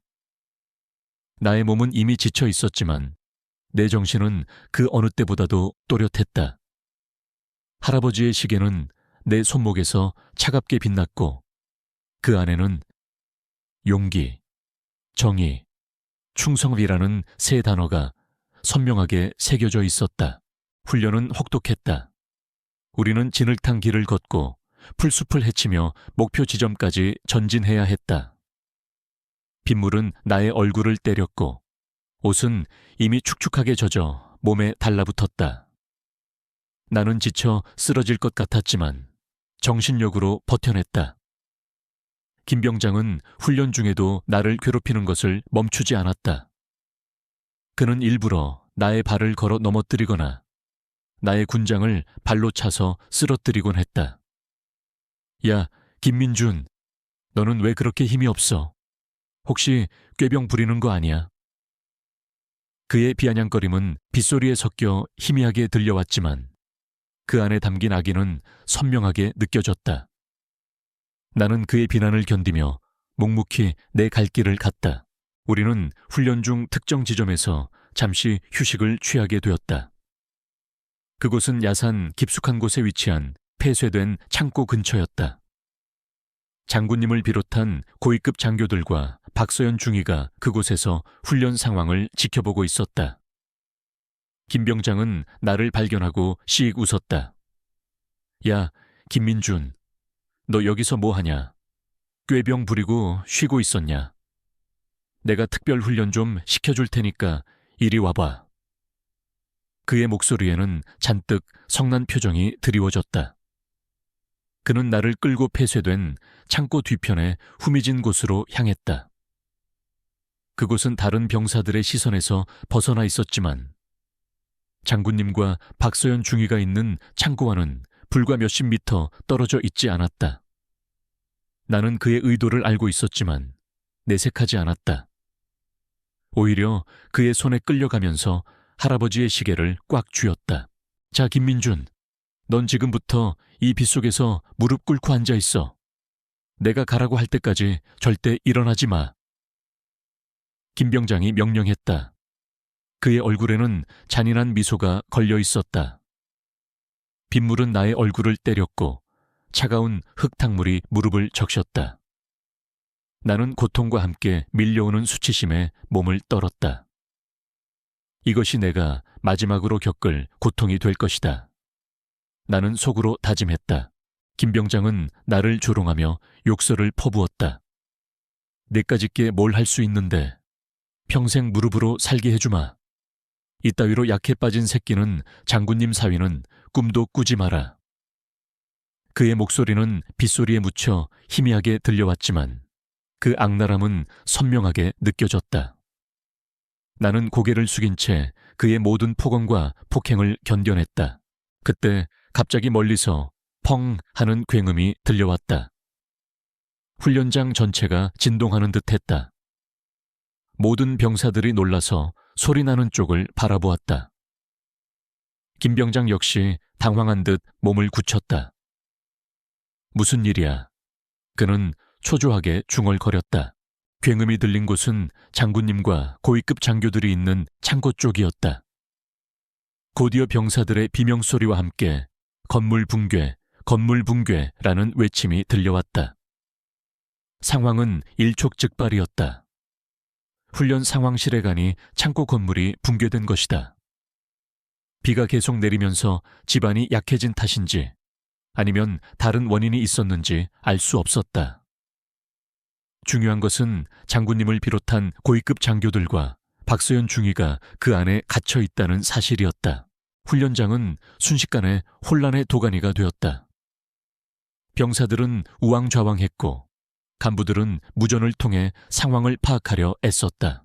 나의 몸은 이미 지쳐 있었지만 내 정신은 그 어느 때보다도 또렷했다. 할아버지의 시계는 내 손목에서 차갑게 빛났고 그 안에는 용기, 정의, 충성이라는 세 단어가 선명하게 새겨져 있었다. 훈련은 혹독했다. 우리는 진흙탕 길을 걷고 풀숲을 헤치며 목표 지점까지 전진해야 했다. 빗물은 나의 얼굴을 때렸고 옷은 이미 축축하게 젖어 몸에 달라붙었다. 나는 지쳐 쓰러질 것 같았지만 정신력으로 버텨냈다. 김병장은 훈련 중에도 나를 괴롭히는 것을 멈추지 않았다. 그는 일부러 나의 발을 걸어 넘어뜨리거나 나의 군장을 발로 차서 쓰러뜨리곤 했다. 야, 김민준, 너는 왜 그렇게 힘이 없어? 혹시 꾀병 부리는 거 아니야? 그의 비아냥거림은 빗소리에 섞여 희미하게 들려왔지만 그 안에 담긴 악의는 선명하게 느껴졌다. 나는 그의 비난을 견디며 묵묵히 내 갈 길을 갔다. 우리는 훈련 중 특정 지점에서 잠시 휴식을 취하게 되었다. 그곳은 야산 깊숙한 곳에 위치한 폐쇄된 창고 근처였다. 장군님을 비롯한 고위급 장교들과 박서연 중위가 그곳에서 훈련 상황을 지켜보고 있었다. 김병장은 나를 발견하고 씩 웃었다. 야, 김민준, 너 여기서 뭐 하냐? 꾀병 부리고 쉬고 있었냐? 내가 특별 훈련 좀 시켜줄 테니까 이리 와봐. 그의 목소리에는 잔뜩 성난 표정이 드리워졌다. 그는 나를 끌고 폐쇄된 창고 뒤편에 후미진 곳으로 향했다. 그곳은 다른 병사들의 시선에서 벗어나 있었지만 장군님과 박서연 중위가 있는 창고와는 불과 몇십 미터 떨어져 있지 않았다. 나는 그의 의도를 알고 있었지만 내색하지 않았다. 오히려 그의 손에 끌려가면서 할아버지의 시계를 꽉 쥐었다. 자, 김민준, 넌 지금부터 이 빗속에서 무릎 꿇고 앉아 있어. 내가 가라고 할 때까지 절대 일어나지 마. 김병장이 명령했다. 그의 얼굴에는 잔인한 미소가 걸려 있었다. 빗물은 나의 얼굴을 때렸고 차가운 흙탕물이 무릎을 적셨다. 나는 고통과 함께 밀려오는 수치심에 몸을 떨었다. 이것이 내가 마지막으로 겪을 고통이 될 것이다. 나는 속으로 다짐했다. 김병장은 나를 조롱하며 욕설을 퍼부었다. 내까짓게 뭘 할 수 있는데 평생 무릎으로 살게 해주마. 이따위로 약해 빠진 새끼는 장군님 사위는 꿈도 꾸지 마라. 그의 목소리는 빗소리에 묻혀 희미하게 들려왔지만 그 악랄함은 선명하게 느껴졌다. 나는 고개를 숙인 채 그의 모든 폭언과 폭행을 견뎌냈다. 그때 갑자기 멀리서 펑 하는 굉음이 들려왔다. 훈련장 전체가 진동하는 듯했다. 모든 병사들이 놀라서 소리나는 쪽을 바라보았다. 김병장 역시 당황한 듯 몸을 굳혔다. 무슨 일이야? 그는 초조하게 중얼거렸다. 굉음이 들린 곳은 장군님과 고위급 장교들이 있는 창고 쪽이었다. 곧이어 병사들의 비명소리와 함께 건물 붕괴, 건물 붕괴라는 외침이 들려왔다. 상황은 일촉즉발이었다. 훈련 상황실에 가니 창고 건물이 붕괴된 것이다. 비가 계속 내리면서 집안이 약해진 탓인지 아니면 다른 원인이 있었는지 알 수 없었다. 중요한 것은 장군님을 비롯한 고위급 장교들과 박서연 중위가 그 안에 갇혀 있다는 사실이었다. 훈련장은 순식간에 혼란의 도가니가 되었다. 병사들은 우왕좌왕했고 간부들은 무전을 통해 상황을 파악하려 애썼다.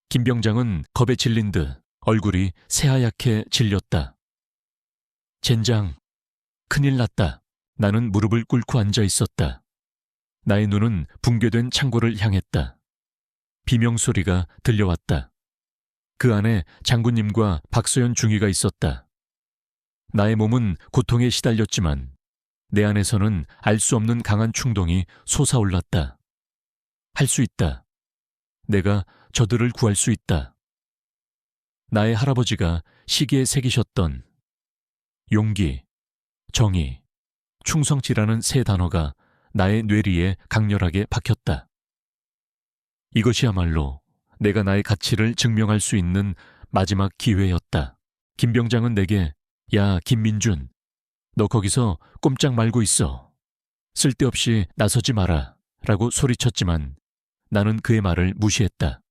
김 병장은 겁에 질린 듯 얼굴이 새하얗게 질렸다. 젠장, 큰일 났다. 나는 무릎을 꿇고 앉아 있었다. 나의 눈은 붕괴된 창고를 향했다. 비명소리가 들려왔다. 그 안에 장군님과 박서연 중위가 있었다. 나의 몸은 고통에 시달렸지만 내 안에서는 알 수 없는 강한 충동이 솟아올랐다. 할 수 있다. 내가 저들을 구할 수 있다. 나의 할아버지가 시계에 새기셨던 용기, 정의, 충성지라는 세 단어가 나의 뇌리에 강렬하게 박혔다. 이것이야말로 내가 나의 가치를 증명할 수 있는 마지막 기회였다. 김 병장은 내게 야, 김민준, 너 거기서 꼼짝 말고 있어. 쓸데없이 나서지 마라 라고 소리쳤지만 나는 그의 말을 무시했다.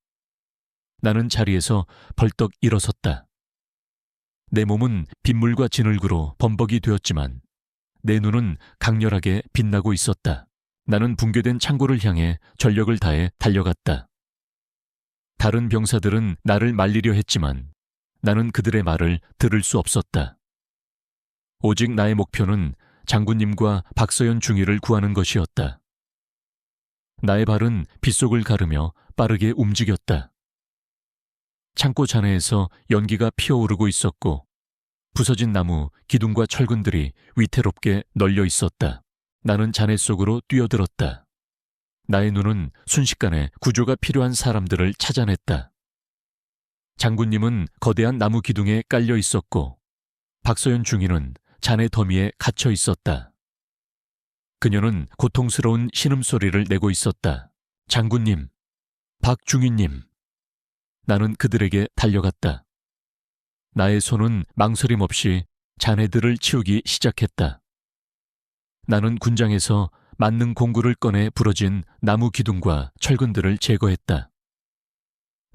나는 자리에서 벌떡 일어섰다. 내 몸은 빗물과 진흙으로 범벅이 되었지만 내 눈은 강렬하게 빛나고 있었다. 나는 붕괴된 창고를 향해 전력을 다해 달려갔다. 다른 병사들은 나를 말리려 했지만 나는 그들의 말을 들을 수 없었다. 오직 나의 목표는 장군님과 박서연 중위를 구하는 것이었다. 나의 발은 빗속을 가르며 빠르게 움직였다. 창고 잔해에서 연기가 피어오르고 있었고 부서진 나무, 기둥과 철근들이 위태롭게 널려 있었다. 나는 잔해 속으로 뛰어들었다. 나의 눈은 순식간에 구조가 필요한 사람들을 찾아냈다. 장군님은 거대한 나무 기둥에 깔려 있었고 박서연 중위는 잔해 더미에 갇혀 있었다. 그녀는 고통스러운 신음소리를 내고 있었다. 장군님, 박중위님. 나는 그들에게 달려갔다. 나의 손은 망설임 없이 잔해들을 치우기 시작했다. 나는 군장에서 만능 공구를 꺼내 부러진 나무 기둥과 철근들을 제거했다.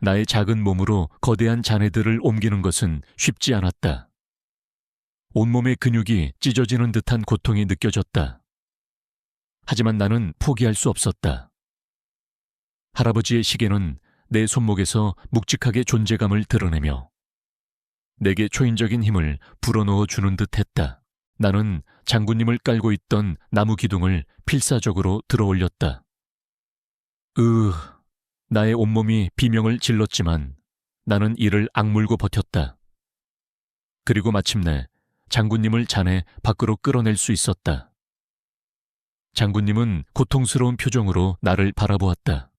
나의 작은 몸으로 거대한 잔해들을 옮기는 것은 쉽지 않았다. 온몸의 근육이 찢어지는 듯한 고통이 느껴졌다. 하지만 나는 포기할 수 없었다. 할아버지의 시계는 내 손목에서 묵직하게 존재감을 드러내며 내게 초인적인 힘을 불어넣어 주는 듯 했다. 나는 장군님을 깔고 있던 나무 기둥을 필사적으로 들어 올렸다. 나의 온몸이 비명을 질렀지만 나는 이를 악물고 버텼다. 그리고 마침내 장군님을 잔해 밖으로 끌어낼 수 있었다. 장군님은 고통스러운 표정으로 나를 바라보았다.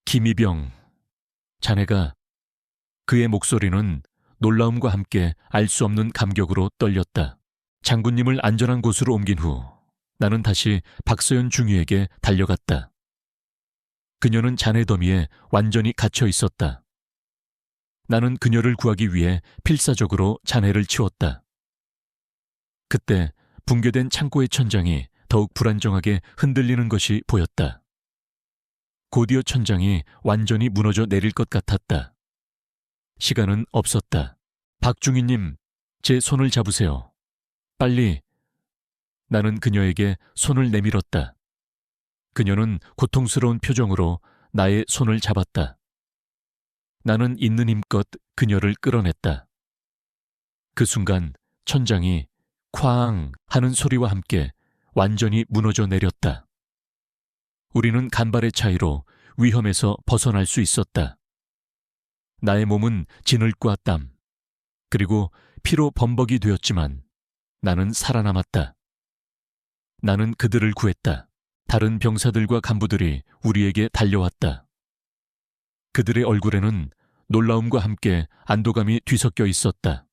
김이병, 자네가. 그의 목소리는 놀라움과 함께 알 수 없는 감격으로 떨렸다. 장군님을 안전한 곳으로 옮긴 후 나는 다시 박서연 중위에게 달려갔다. 그녀는 잔해 더미에 완전히 갇혀 있었다. 나는 그녀를 구하기 위해 필사적으로 잔해를 치웠다. 그때 붕괴된 창고의 천장이 더욱 불안정하게 흔들리는 것이 보였다. 곧이어 천장이 완전히 무너져 내릴 것 같았다. 시간은 없었다. 박중위님, 제 손을 잡으세요. 빨리. 나는 그녀에게 손을 내밀었다. 그녀는 고통스러운 표정으로 나의 손을 잡았다. 나는 있는 힘껏 그녀를 끌어냈다. 그 순간 천장이 쾅 하는 소리와 함께 완전히 무너져 내렸다. 우리는 간발의 차이로 위험에서 벗어날 수 있었다. 나의 몸은 진흙과 땀, 그리고 피로 범벅이 되었지만 나는 살아남았다. 나는 그들을 구했다. 다른 병사들과 간부들이 우리에게 달려왔다. 그들의 얼굴에는 놀라움과 함께 안도감이 뒤섞여 있었다.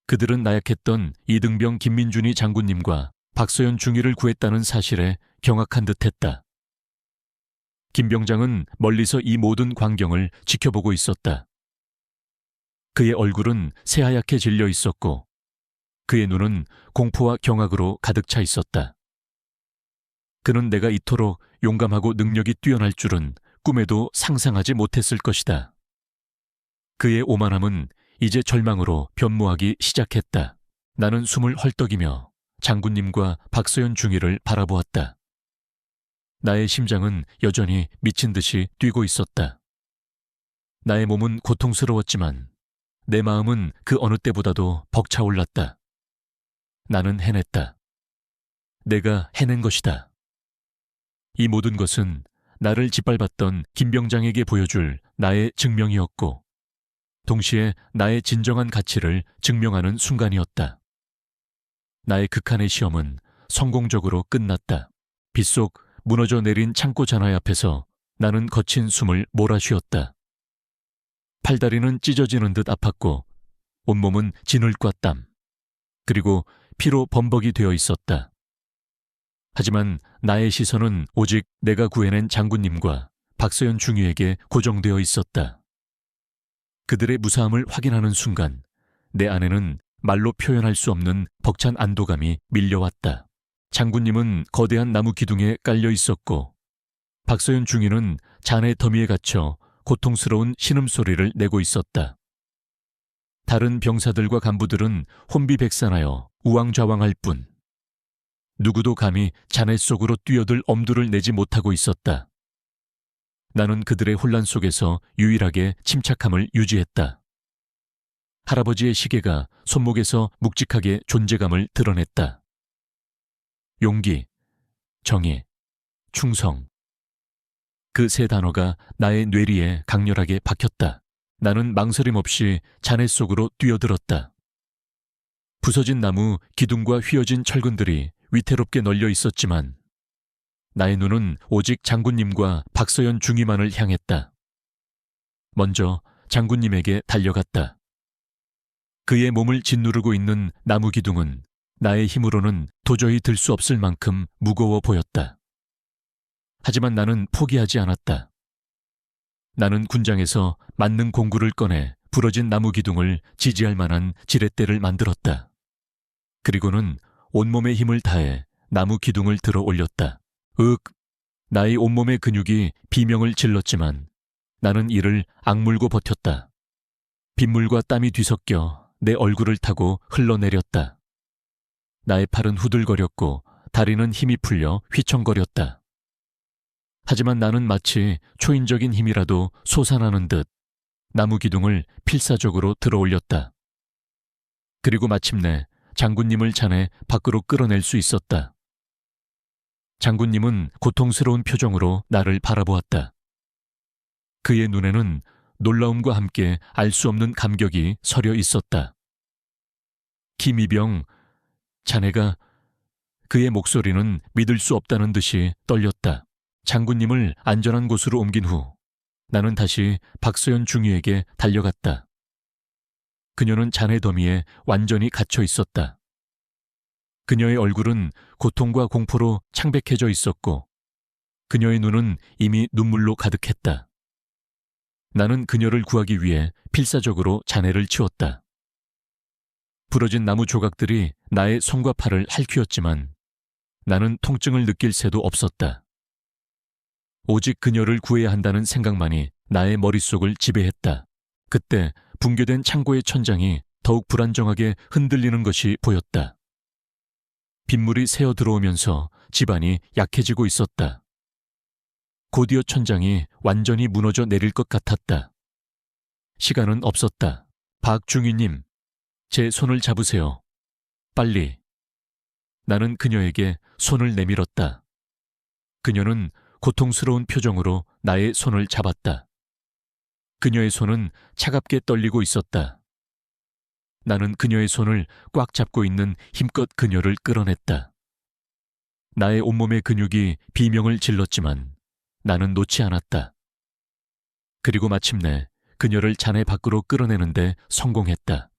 그들은 나약했던 이등병 김민준이 장군님과 박서연 중위를 구했다는 사실에 경악한 듯했다. 김 병장은 멀리서 이 모든 광경을 지켜보고 있었다. 그의 얼굴은 새하얗게 질려 있었고 그의 눈은 공포와 경악으로 가득 차 있었다. 그는 내가 이토록 용감하고 능력이 뛰어날 줄은 꿈에도 상상하지 못했을 것이다. 그의 오만함은 이제 절망으로 변모하기 시작했다. 나는 숨을 헐떡이며 장군님과 박서연 중위를 바라보았다. 나의 심장은 여전히 미친 듯이 뛰고 있었다. 나의 몸은 고통스러웠지만 내 마음은 그 어느 때보다도 벅차올랐다. 나는 해냈다. 내가 해낸 것이다. 이 모든 것은 나를 짓밟았던 김 병장에게 보여줄 나의 증명이었고 동시에 나의 진정한 가치를 증명하는 순간이었다. 나의 극한의 시험은 성공적으로 끝났다. 빗속 무너져 내린 창고 잔화의 앞에서 나는 거친 숨을 몰아쉬었다. 팔다리는 찢어지는 듯 아팠고 온몸은 진흙과 땀, 그리고 피로 범벅이 되어 있었다. 하지만 나의 시선은 오직 내가 구해낸 장군님과 박서연 중위에게 고정되어 있었다. 그들의 무사함을 확인하는 순간 내 안에는 말로 표현할 수 없는 벅찬 안도감이 밀려왔다. 장군님은 거대한 나무 기둥에 깔려 있었고 박서연 중위는 잔해 더미에 갇혀 고통스러운 신음소리를 내고 있었다. 다른 병사들과 간부들은 혼비백산하여 우왕좌왕할 뿐 누구도 감히 잔해 속으로 뛰어들 엄두를 내지 못하고 있었다. 나는 그들의 혼란 속에서 유일하게 침착함을 유지했다. 할아버지의 시계가 손목에서 묵직하게 존재감을 드러냈다. 용기, 정의, 충성. 그 세 단어가 나의 뇌리에 강렬하게 박혔다. 나는 망설임 없이 잔해 속으로 뛰어들었다. 부서진 나무, 기둥과 휘어진 철근들이 위태롭게 널려 있었지만 나의 눈은 오직 장군님과 박서연 중위만을 향했다. 먼저 장군님에게 달려갔다. 그의 몸을 짓누르고 있는 나무 기둥은 나의 힘으로는 도저히 들 수 없을 만큼 무거워 보였다. 하지만 나는 포기하지 않았다. 나는 군장에서 맞는 공구를 꺼내 부러진 나무 기둥을 지지할 만한 지렛대를 만들었다. 그리고는 온몸의 힘을 다해 나무 기둥을 들어 올렸다. 나의 온몸의 근육이 비명을 질렀지만 나는 이를 악물고 버텼다. 빗물과 땀이 뒤섞여 내 얼굴을 타고 흘러내렸다. 나의 팔은 후들거렸고 다리는 힘이 풀려 휘청거렸다. 하지만 나는 마치 초인적인 힘이라도 솟아나는 듯 나무 기둥을 필사적으로 들어 올렸다. 그리고 마침내 장군님을 잔해 밖으로 끌어낼 수 있었다. 장군님은 고통스러운 표정으로 나를 바라보았다. 그의 눈에는 놀라움과 함께 알 수 없는 감격이 서려 있었다. 김이병, 자네가... 그의 목소리는 믿을 수 없다는 듯이 떨렸다. 장군님을 안전한 곳으로 옮긴 후 나는 다시 박서연 중위에게 달려갔다. 그녀는 잔해 더미에 완전히 갇혀 있었다. 그녀의 얼굴은 고통과 공포로 창백해져 있었고 그녀의 눈은 이미 눈물로 가득했다. 나는 그녀를 구하기 위해 필사적으로 잔해를 치웠다. 부러진 나무 조각들이 나의 손과 팔을 핥히었지만 나는 통증을 느낄 새도 없었다. 오직 그녀를 구해야 한다는 생각만이 나의 머릿속을 지배했다. 그때 붕괴된 창고의 천장이 더욱 불안정하게 흔들리는 것이 보였다. 빗물이 새어 들어오면서 집안이 약해지고 있었다. 곧이어 천장이 완전히 무너져 내릴 것 같았다. 시간은 없었다. 박중위님, 제 손을 잡으세요. 빨리. 나는 그녀에게 손을 내밀었다. 그녀는 고통스러운 표정으로 나의 손을 잡았다. 그녀의 손은 차갑게 떨리고 있었다. 나는 그녀의 손을 꽉 잡고 있는 힘껏 그녀를 끌어냈다. 나의 온몸의 근육이 비명을 질렀지만 나는 놓지 않았다. 그리고 마침내 그녀를 잔해 밖으로 끌어내는데 성공했다.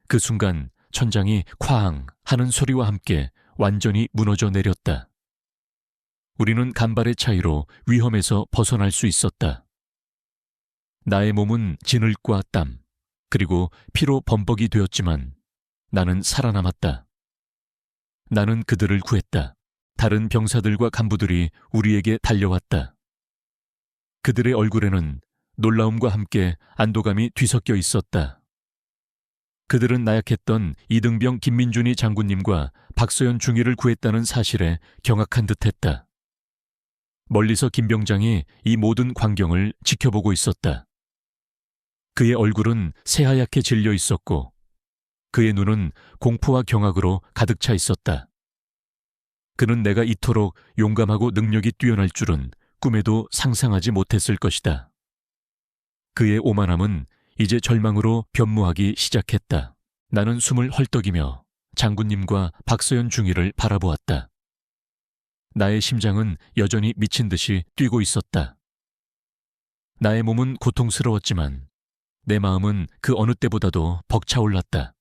그 순간 천장이 쾅 하는 소리와 함께 완전히 무너져 내렸다. 우리는 간발의 차이로 위험에서 벗어날 수 있었다. 나의 몸은 진흙과 땀, 그리고 피로 범벅이 되었지만 나는 살아남았다. 나는 그들을 구했다. 다른 병사들과 간부들이 우리에게 달려왔다. 그들의 얼굴에는 놀라움과 함께 안도감이 뒤섞여 있었다. 그들은 나약했던 이등병 김민준이 장군님과 박서연 중위를 구했다는 사실에 경악한 듯했다. 멀리서 김 병장이 이 모든 광경을 지켜보고 있었다. 그의 얼굴은 새하얗게 질려 있었고 그의 눈은 공포와 경악으로 가득 차 있었다. 그는 내가 이토록 용감하고 능력이 뛰어날 줄은 꿈에도 상상하지 못했을 것이다. 그의 오만함은 이제 절망으로 변모하기 시작했다. 나는 숨을 헐떡이며 장군님과 박서연 중위를 바라보았다. 나의 심장은 여전히 미친 듯이 뛰고 있었다. 나의 몸은 고통스러웠지만 내 마음은 그 어느 때보다도 벅차올랐다.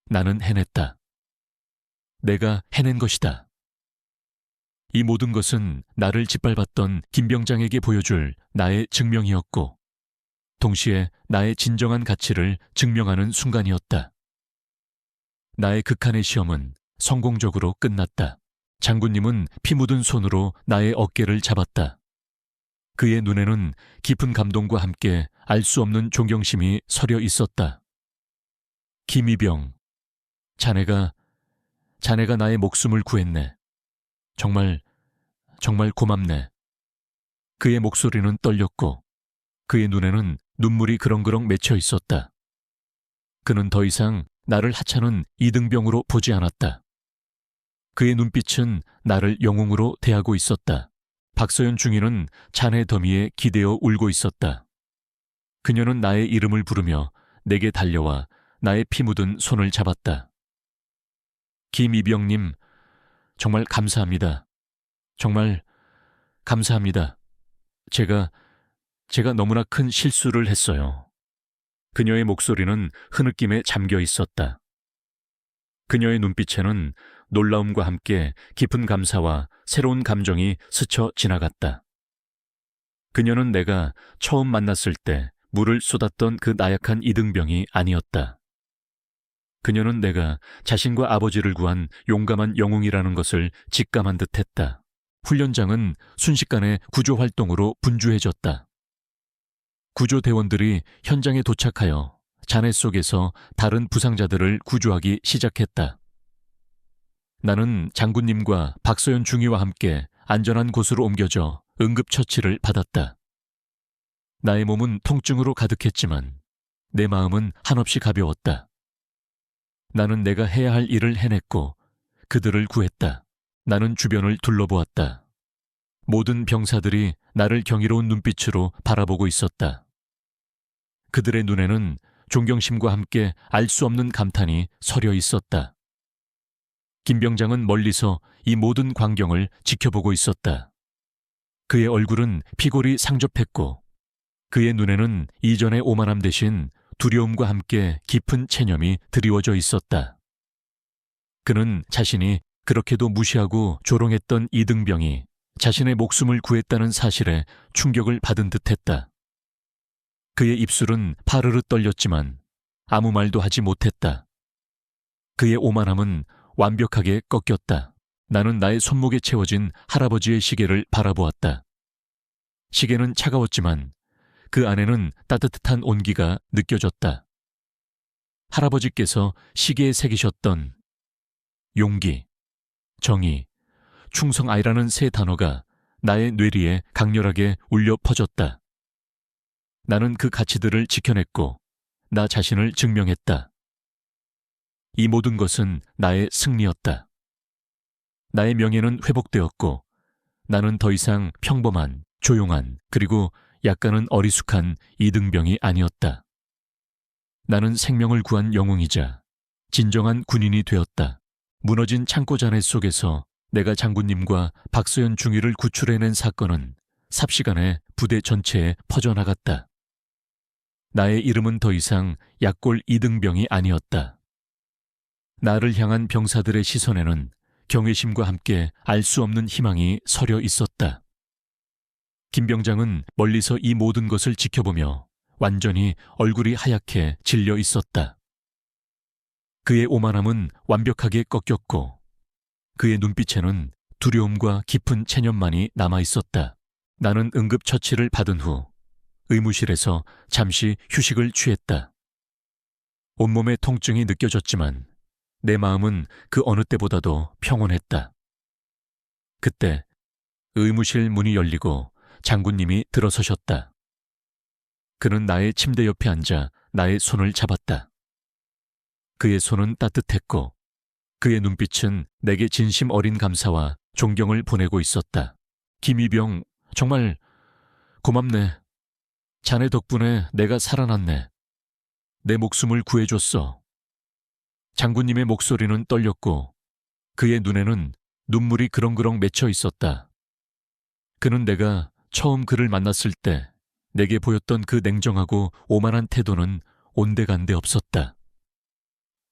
나는 해냈다. 내가 해낸 것이다. 이 모든 것은 나를 짓밟았던 김 병장에게 보여줄 나의 증명이었고 동시에 나의 진정한 가치를 증명하는 순간이었다. 나의 극한의 시험은 성공적으로 끝났다. 장군님은 피 묻은 손으로 나의 어깨를 잡았다. 그의 눈에는 깊은 감동과 함께 알 수 없는 존경심이 서려 있었다. 김이병, 자네가 나의 목숨을 구했네. 정말 고맙네. 그의 목소리는 떨렸고 그의 눈에는 눈물이 그렁그렁 맺혀 있었다. 그는 더 이상 나를 하찮은 이등병으로 보지 않았다. 그의 눈빛은 나를 영웅으로 대하고 있었다. 박서연 중위는 잔해 더미에 기대어 울고 있었다. 그녀는 나의 이름을 부르며 내게 달려와 나의 피 묻은 손을 잡았다. 김이병님, 정말 감사합니다. 정말 감사합니다. 제가 너무나 큰 실수를 했어요. 그녀의 목소리는 흐느낌에 잠겨 있었다. 그녀의 눈빛에는 놀라움과 함께 깊은 감사와 새로운 감정이 스쳐 지나갔다. 그녀는 내가 처음 만났을 때 물을 쏟았던 그 나약한 이등병이 아니었다. 그녀는 내가 자신과 아버지를 구한 용감한 영웅이라는 것을 직감한 듯했다. 훈련장은 순식간에 구조활동으로 분주해졌다. 구조대원들이 현장에 도착하여 잔해 속에서 다른 부상자들을 구조하기 시작했다. 나는 장군님과 박서연 중위와 함께 안전한 곳으로 옮겨져 응급처치를 받았다. 나의 몸은 통증으로 가득했지만 내 마음은 한없이 가벼웠다. 나는 내가 해야 할 일을 해냈고 그들을 구했다. 나는 주변을 둘러보았다. 모든 병사들이 나를 경이로운 눈빛으로 바라보고 있었다. 그들의 눈에는 존경심과 함께 알 수 없는 감탄이 서려 있었다. 김 병장은 멀리서 이 모든 광경을 지켜보고 있었다. 그의 얼굴은 피골이 상접했고 그의 눈에는 이전의 오만함 대신 두려움과 함께 깊은 체념이 드리워져 있었다. 그는 자신이 그렇게도 무시하고 조롱했던 이등병이 자신의 목숨을 구했다는 사실에 충격을 받은 듯했다. 그의 입술은 파르르 떨렸지만 아무 말도 하지 못했다. 그의 오만함은 완벽하게 꺾였다. 나는 나의 손목에 채워진 할아버지의 시계를 바라보았다. 시계는 차가웠지만 그 안에는 따뜻한 온기가 느껴졌다. 할아버지께서 시계에 새기셨던 용기, 정의, 충성아이라는 세 단어가 나의 뇌리에 강렬하게 울려 퍼졌다. 나는 그 가치들을 지켜냈고 나 자신을 증명했다. 이 모든 것은 나의 승리였다. 나의 명예는 회복되었고 나는 더 이상 평범한, 조용한, 그리고 약간은 어리숙한 이등병이 아니었다. 나는 생명을 구한 영웅이자 진정한 군인이 되었다. 무너진 창고 잔해 속에서 내가 장군님과 박서연 중위를 구출해낸 사건은 삽시간에 부대 전체에 퍼져나갔다. 나의 이름은 더 이상 약골 이등병이 아니었다. 나를 향한 병사들의 시선에는 경외심과 함께 알 수 없는 희망이 서려 있었다. 김 병장은 멀리서 이 모든 것을 지켜보며 완전히 얼굴이 하얗게 질려 있었다. 그의 오만함은 완벽하게 꺾였고 그의 눈빛에는 두려움과 깊은 체념만이 남아 있었다. 나는 응급처치를 받은 후 의무실에서 잠시 휴식을 취했다. 온몸의 통증이 느껴졌지만 내 마음은 그 어느 때보다도 평온했다. 그때 의무실 문이 열리고 장군님이 들어서셨다. 그는 나의 침대 옆에 앉아 나의 손을 잡았다. 그의 손은 따뜻했고 그의 눈빛은 내게 진심 어린 감사와 존경을 보내고 있었다. 김이병, 정말 고맙네. 자네 덕분에 내가 살아났네. 내 목숨을 구해줬어. 장군님의 목소리는 떨렸고 그의 눈에는 눈물이 그렁그렁 맺혀 있었다. 그는 내가 처음 그를 만났을 때 내게 보였던 그 냉정하고 오만한 태도는 온데간데 없었다.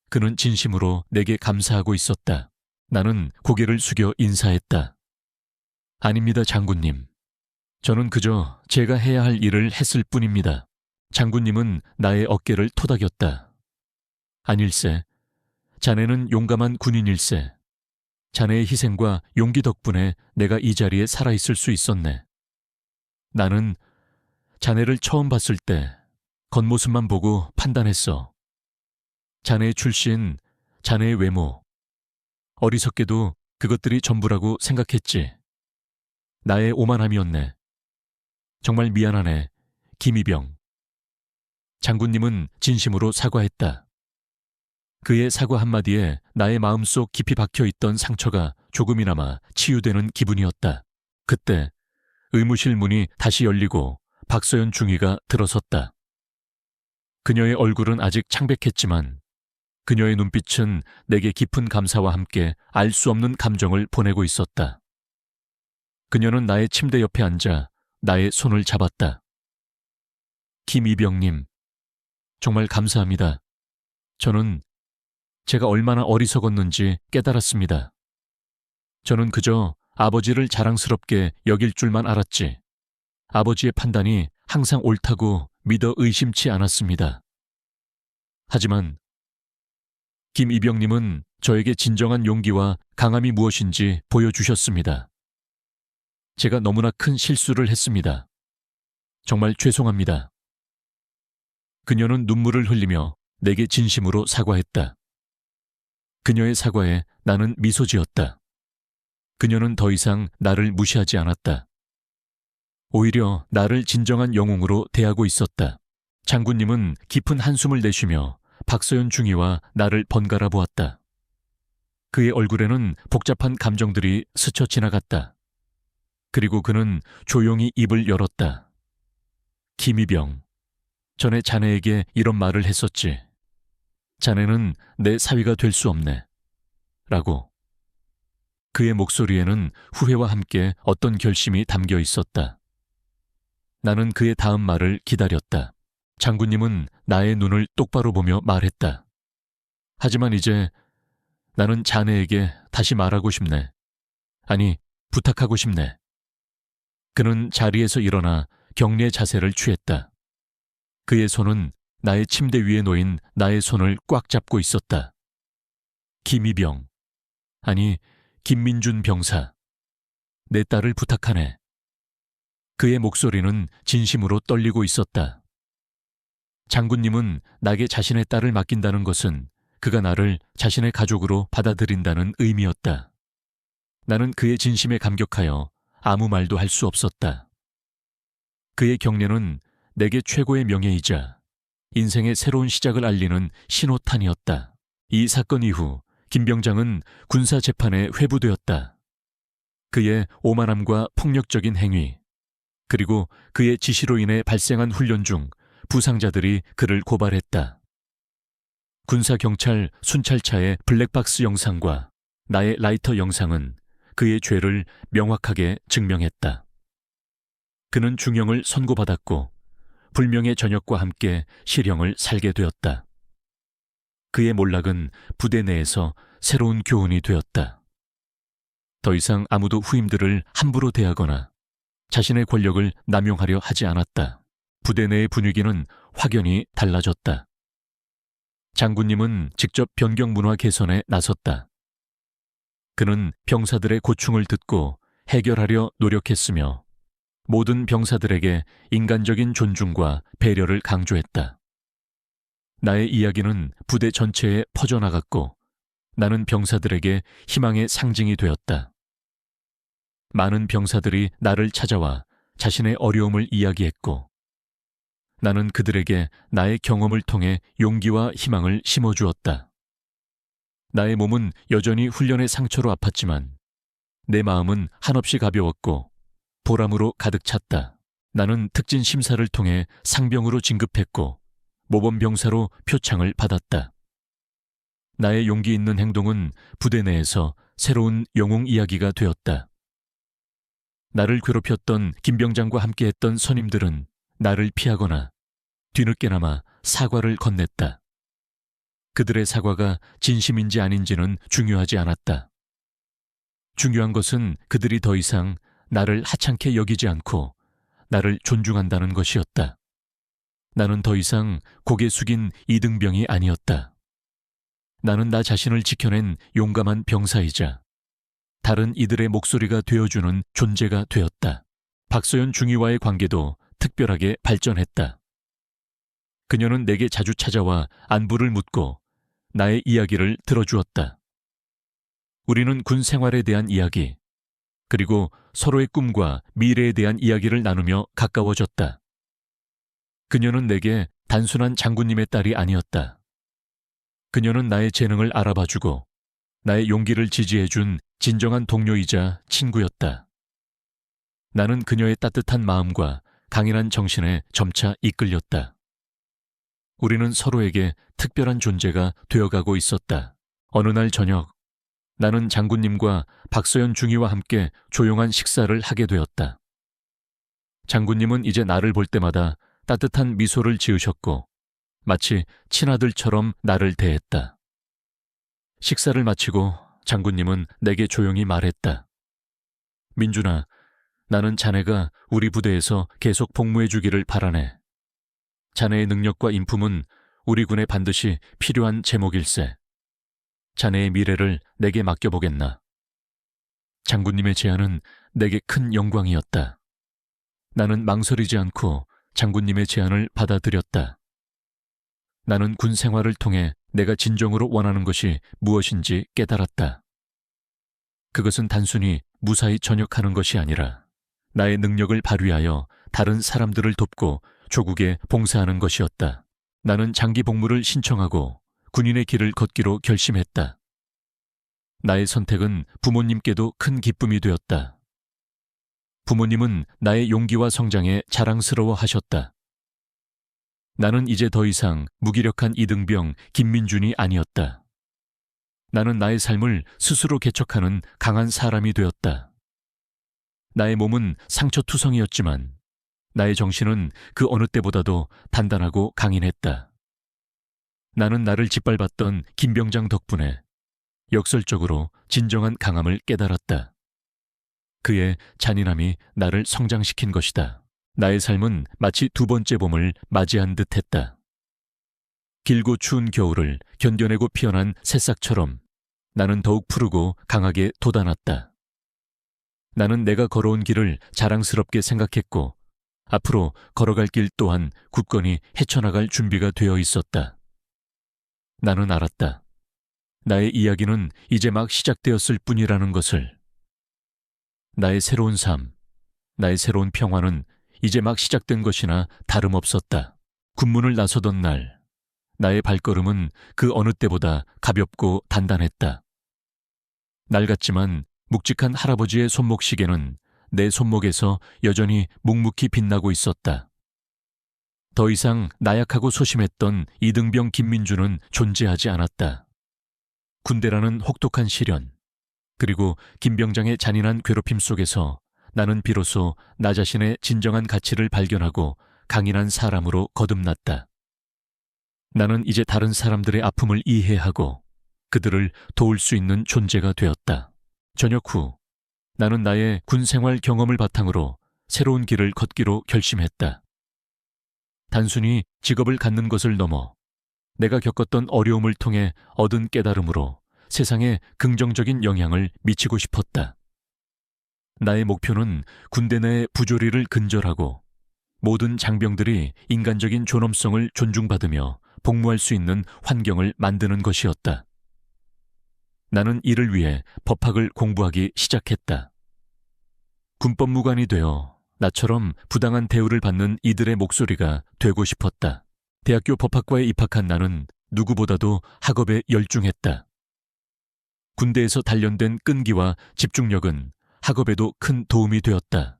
그는 진심으로 내게 감사하고 있었다. 나는 고개를 숙여 인사했다. 아닙니다, 장군님. 저는 그저 제가 해야 할 일을 했을 뿐입니다. 장군님은 나의 어깨를 토닥였다. 아닐세. 자네는 용감한 군인일세. 자네의 희생과 용기 덕분에 내가 이 자리에 살아있을 수 있었네. 나는 자네를 처음 봤을 때 겉모습만 보고 판단했어. 자네의 출신, 자네의 외모, 어리석게도 그것들이 전부라고 생각했지. 나의 오만함이었네. 정말 미안하네, 김이병. 장군님은 진심으로 사과했다. 그의 사과 한마디에 나의 마음속 깊이 박혀있던 상처가 조금이나마 치유되는 기분이었다. 그때 의무실 문이 다시 열리고 박서연 중위가 들어섰다. 그녀의 얼굴은 아직 창백했지만 그녀의 눈빛은 내게 깊은 감사와 함께 알 수 없는 감정을 보내고 있었다. 그녀는 나의 침대 옆에 앉아 나의 손을 잡았다. 김이병님, 정말 감사합니다. 저는 제가 얼마나 어리석었는지 깨달았습니다. 저는 그저 아버지를 자랑스럽게 여길 줄만 알았지. 아버지의 판단이 항상 옳다고 믿어 의심치 않았습니다. 하지만 김이병님은 저에게 진정한 용기와 강함이 무엇인지 보여주셨습니다. 제가 너무나 큰 실수를 했습니다. 정말 죄송합니다. 그녀는 눈물을 흘리며 내게 진심으로 사과했다. 그녀의 사과에 나는 미소 지었다. 그녀는 더 이상 나를 무시하지 않았다. 오히려 나를 진정한 영웅으로 대하고 있었다. 장군님은 깊은 한숨을 내쉬며 박서연 중위와 나를 번갈아 보았다. 그의 얼굴에는 복잡한 감정들이 스쳐 지나갔다. 그리고 그는 조용히 입을 열었다. 김이병, 전에 자네에게 이런 말을 했었지. 자네는 내 사위가 될 수 없네. 라고. 그의 목소리에는 후회와 함께 어떤 결심이 담겨 있었다. 나는 그의 다음 말을 기다렸다. 장군님은 나의 눈을 똑바로 보며 말했다. 하지만 이제 나는 자네에게 다시 말하고 싶네. 아니, 부탁하고 싶네. 그는 자리에서 일어나 격리의 자세를 취했다. 그의 손은 나의 침대 위에 놓인 나의 손을 꽉 잡고 있었다. 김이병, 아니 김민준 병사, 내 딸을 부탁하네. 그의 목소리는 진심으로 떨리고 있었다. 장군님은 나에게 자신의 딸을 맡긴다는 것은 그가 나를 자신의 가족으로 받아들인다는 의미였다. 나는 그의 진심에 감격하여 아무 말도 할 수 없었다. 그의 격려는 내게 최고의 명예이자 인생의 새로운 시작을 알리는 신호탄이었다. 이 사건 이후 김 병장은 군사재판에 회부되었다. 그의 오만함과 폭력적인 행위, 그리고 그의 지시로 인해 발생한 훈련 중 부상자들이 그를 고발했다. 군사경찰 순찰차의 블랙박스 영상과 나의 라이터 영상은 그의 죄를 명확하게 증명했다. 그는 중형을 선고받았고 불명예 전역과 함께 실형을 살게 되었다. 그의 몰락은 부대 내에서 새로운 교훈이 되었다. 더 이상 아무도 후임들을 함부로 대하거나 자신의 권력을 남용하려 하지 않았다. 부대 내의 분위기는 확연히 달라졌다. 장군님은 직접 변경 문화 개선에 나섰다. 그는 병사들의 고충을 듣고 해결하려 노력했으며 모든 병사들에게 인간적인 존중과 배려를 강조했다. 나의 이야기는 부대 전체에 퍼져나갔고 나는 병사들에게 희망의 상징이 되었다. 많은 병사들이 나를 찾아와 자신의 어려움을 이야기했고 나는 그들에게 나의 경험을 통해 용기와 희망을 심어주었다. 나의 몸은 여전히 훈련의 상처로 아팠지만 내 마음은 한없이 가벼웠고 보람으로 가득 찼다. 나는 특진 심사를 통해 상병으로 진급했고 모범병사로 표창을 받았다. 나의 용기 있는 행동은 부대 내에서 새로운 영웅 이야기가 되었다. 나를 괴롭혔던 김병장과 함께했던 선임들은 나를 피하거나 뒤늦게나마 사과를 건넸다. 그들의 사과가 진심인지 아닌지는 중요하지 않았다. 중요한 것은 그들이 더 이상 나를 하찮게 여기지 않고 나를 존중한다는 것이었다. 나는 더 이상 고개 숙인 이등병이 아니었다. 나는 나 자신을 지켜낸 용감한 병사이자 다른 이들의 목소리가 되어주는 존재가 되었다. 박서연 중위와의 관계도 특별하게 발전했다. 그녀는 내게 자주 찾아와 안부를 묻고 나의 이야기를 들어주었다. 우리는 군 생활에 대한 이야기, 그리고 서로의 꿈과 미래에 대한 이야기를 나누며 가까워졌다. 그녀는 내게 단순한 장군님의 딸이 아니었다. 그녀는 나의 재능을 알아봐주고 나의 용기를 지지해준 진정한 동료이자 친구였다. 나는 그녀의 따뜻한 마음과 강인한 정신에 점차 이끌렸다. 우리는 서로에게 특별한 존재가 되어가고 있었다. 어느 날 저녁, 나는 장군님과 박서연 중위와 함께 조용한 식사를 하게 되었다. 장군님은 이제 나를 볼 때마다 따뜻한 미소를 지으셨고 마치 친아들처럼 나를 대했다. 식사를 마치고 장군님은 내게 조용히 말했다. 민준아, 나는 자네가 우리 부대에서 계속 복무해 주기를 바라네. 자네의 능력과 인품은 우리 군에 반드시 필요한 제목일세. 자네의 미래를 내게 맡겨보겠나. 장군님의 제안은 내게 큰 영광이었다. 나는 망설이지 않고 장군님의 제안을 받아들였다. 나는 군 생활을 통해 내가 진정으로 원하는 것이 무엇인지 깨달았다. 그것은 단순히 무사히 전역하는 것이 아니라 나의 능력을 발휘하여 다른 사람들을 돕고 조국에 봉사하는 것이었다. 나는 장기 복무를 신청하고 군인의 길을 걷기로 결심했다. 나의 선택은 부모님께도 큰 기쁨이 되었다. 부모님은 나의 용기와 성장에 자랑스러워 하셨다. 나는 이제 더 이상 무기력한 이등병 김민준이 아니었다. 나는 나의 삶을 스스로 개척하는 강한 사람이 되었다. 나의 몸은 상처투성이었지만 나의 정신은 그 어느 때보다도 단단하고 강인했다. 나는 나를 짓밟았던 김병장 덕분에 역설적으로 진정한 강함을 깨달았다. 그의 잔인함이 나를 성장시킨 것이다. 나의 삶은 마치 두 번째 봄을 맞이한 듯했다. 길고 추운 겨울을 견뎌내고 피어난 새싹처럼 나는 더욱 푸르고 강하게 돋아났다. 나는 내가 걸어온 길을 자랑스럽게 생각했고 앞으로 걸어갈 길 또한 굳건히 헤쳐나갈 준비가 되어 있었다. 나는 알았다. 나의 이야기는 이제 막 시작되었을 뿐이라는 것을. 나의 새로운 삶, 나의 새로운 평화는 이제 막 시작된 것이나 다름없었다. 군문을 나서던 날, 나의 발걸음은 그 어느 때보다 가볍고 단단했다. 낡았지만 묵직한 할아버지의 손목시계는 내 손목에서 여전히 묵묵히 빛나고 있었다. 더 이상 나약하고 소심했던 이등병 김민준은 존재하지 않았다. 군대라는 혹독한 시련, 그리고 김병장의 잔인한 괴롭힘 속에서 나는 비로소 나 자신의 진정한 가치를 발견하고 강인한 사람으로 거듭났다. 나는 이제 다른 사람들의 아픔을 이해하고 그들을 도울 수 있는 존재가 되었다. 저녁 후 나는 나의 군 생활 경험을 바탕으로 새로운 길을 걷기로 결심했다. 단순히 직업을 갖는 것을 넘어 내가 겪었던 어려움을 통해 얻은 깨달음으로 세상에 긍정적인 영향을 미치고 싶었다. 나의 목표는 군대 내 부조리를 근절하고 모든 장병들이 인간적인 존엄성을 존중받으며 복무할 수 있는 환경을 만드는 것이었다. 나는 이를 위해 법학을 공부하기 시작했다. 군법무관이 되어 나처럼 부당한 대우를 받는 이들의 목소리가 되고 싶었다. 대학교 법학과에 입학한 나는 누구보다도 학업에 열중했다. 군대에서 단련된 끈기와 집중력은 학업에도 큰 도움이 되었다.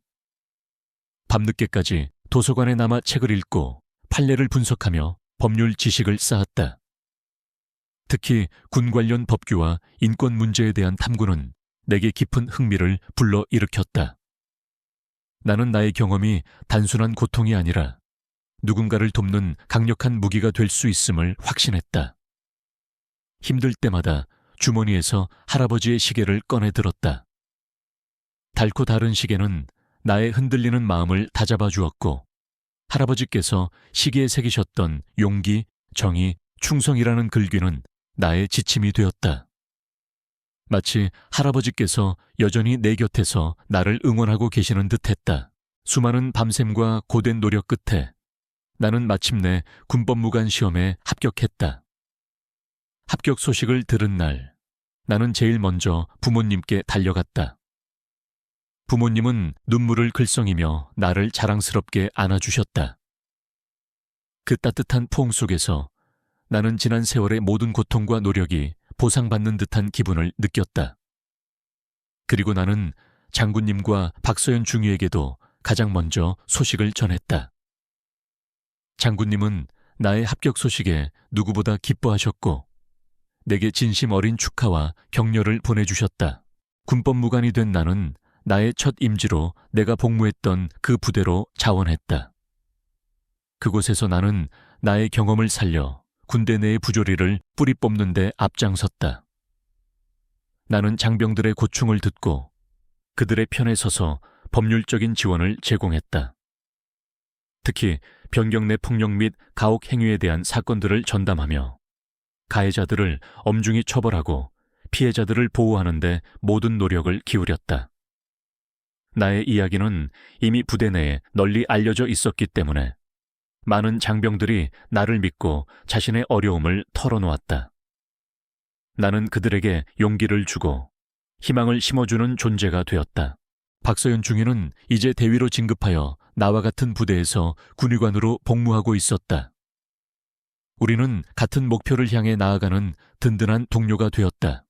밤늦게까지 도서관에 남아 책을 읽고 판례를 분석하며 법률 지식을 쌓았다. 특히 군 관련 법규와 인권 문제에 대한 탐구는 내게 깊은 흥미를 불러일으켰다. 나는 나의 경험이 단순한 고통이 아니라 누군가를 돕는 강력한 무기가 될 수 있음을 확신했다. 힘들 때마다 주머니에서 할아버지의 시계를 꺼내 들었다. 닳고 다른 시계는 나의 흔들리는 마음을 다잡아 주었고 할아버지께서 시계에 새기셨던 용기, 정의, 충성이라는 글귀는 나의 지침이 되었다. 마치 할아버지께서 여전히 내 곁에서 나를 응원하고 계시는 듯했다. 수많은 밤샘과 고된 노력 끝에 나는 마침내 군법무관 시험에 합격했다. 합격 소식을 들은 날, 나는 제일 먼저 부모님께 달려갔다. 부모님은 눈물을 글썽이며 나를 자랑스럽게 안아주셨다. 그 따뜻한 포옹 속에서 나는 지난 세월의 모든 고통과 노력이 보상받는 듯한 기분을 느꼈다. 그리고 나는 장군님과 박서연 중위에게도 가장 먼저 소식을 전했다. 장군님은 나의 합격 소식에 누구보다 기뻐하셨고 내게 진심 어린 축하와 격려를 보내주셨다. 군법무관이 된 나는 나의 첫 임지로 내가 복무했던 그 부대로 자원했다. 그곳에서 나는 나의 경험을 살려 군대 내의 부조리를 뿌리 뽑는 데 앞장섰다. 나는 장병들의 고충을 듣고 그들의 편에 서서 법률적인 지원을 제공했다. 특히 병경 내 폭력 및 가혹 행위에 대한 사건들을 전담하며 가해자들을 엄중히 처벌하고 피해자들을 보호하는 데 모든 노력을 기울였다. 나의 이야기는 이미 부대 내에 널리 알려져 있었기 때문에 많은 장병들이 나를 믿고 자신의 어려움을 털어놓았다. 나는 그들에게 용기를 주고 희망을 심어주는 존재가 되었다. 박서연 중위는 이제 대위로 진급하여 나와 같은 부대에서 군의관으로 복무하고 있었다. 우리는 같은 목표를 향해 나아가는 든든한 동료가 되었다.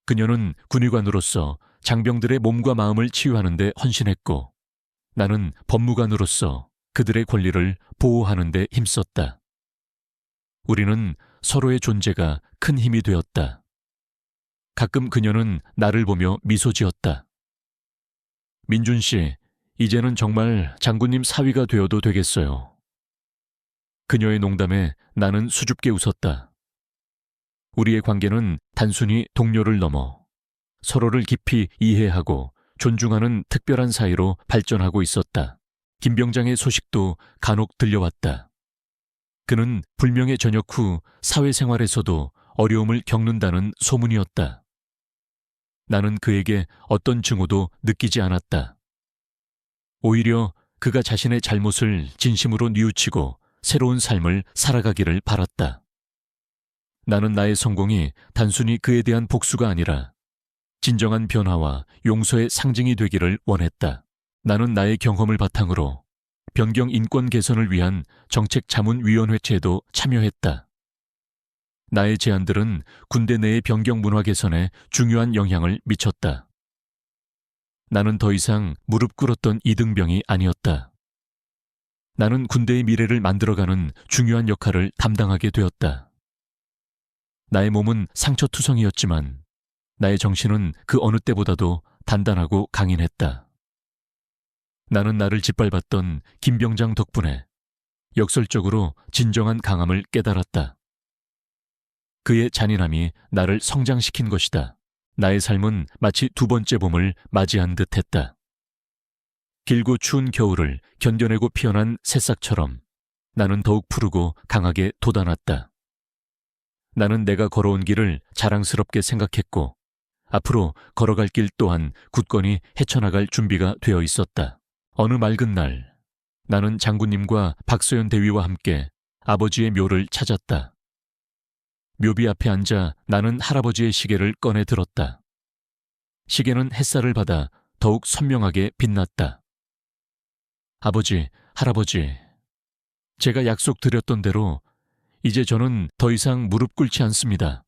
그녀는 군의관으로서 장병들의 몸과 마음을 치유하는 데 헌신했고 나는 법무관으로서 그들의 권리를 보호하는 데 힘썼다. 우리는 서로의 존재가 큰 힘이 되었다. 가끔 그녀는 나를 보며 미소 지었다. 민준 씨, 이제는 정말 장군님 사위가 되어도 되겠어요. 그녀의 농담에 나는 수줍게 웃었다. 우리의 관계는 단순히 동료를 넘어 서로를 깊이 이해하고 존중하는 특별한 사이로 발전하고 있었다. 김병장의 소식도 간혹 들려왔다. 그는 불명예 전역 후 사회생활에서도 어려움을 겪는다는 소문이었다. 나는 그에게 어떤 증오도 느끼지 않았다. 오히려 그가 자신의 잘못을 진심으로 뉘우치고 새로운 삶을 살아가기를 바랐다. 나는 나의 성공이 단순히 그에 대한 복수가 아니라 진정한 변화와 용서의 상징이 되기를 원했다. 나는 나의 경험을 바탕으로 변경 인권 개선을 위한 정책자문위원회체에도 참여했다. 나의 제안들은 군대 내의 변경 문화 개선에 중요한 영향을 미쳤다. 나는 더 이상 무릎 꿇었던 이등병이 아니었다. 나는 군대의 미래를 만들어가는 중요한 역할을 담당하게 되었다. 나의 몸은 상처투성이었지만 나의 정신은 그 어느 때보다도 단단하고 강인했다. 나는 나를 짓밟았던 김병장 덕분에 역설적으로 진정한 강함을 깨달았다. 그의 잔인함이 나를 성장시킨 것이다. 나의 삶은 마치 두 번째 봄을 맞이한 듯했다. 길고 추운 겨울을 견뎌내고 피어난 새싹처럼 나는 더욱 푸르고 강하게 돋아났다. 나는 내가 걸어온 길을 자랑스럽게 생각했고 앞으로 걸어갈 길 또한 굳건히 헤쳐나갈 준비가 되어 있었다. 어느 맑은 날 나는 장군님과 박서연 대위와 함께 아버지의 묘를 찾았다. 묘비 앞에 앉아 나는 할아버지의 시계를 꺼내 들었다. 시계는 햇살을 받아 더욱 선명하게 빛났다. 아버지, 할아버지, 제가 약속드렸던 대로 이제 저는 더 이상 무릎 꿇지 않습니다.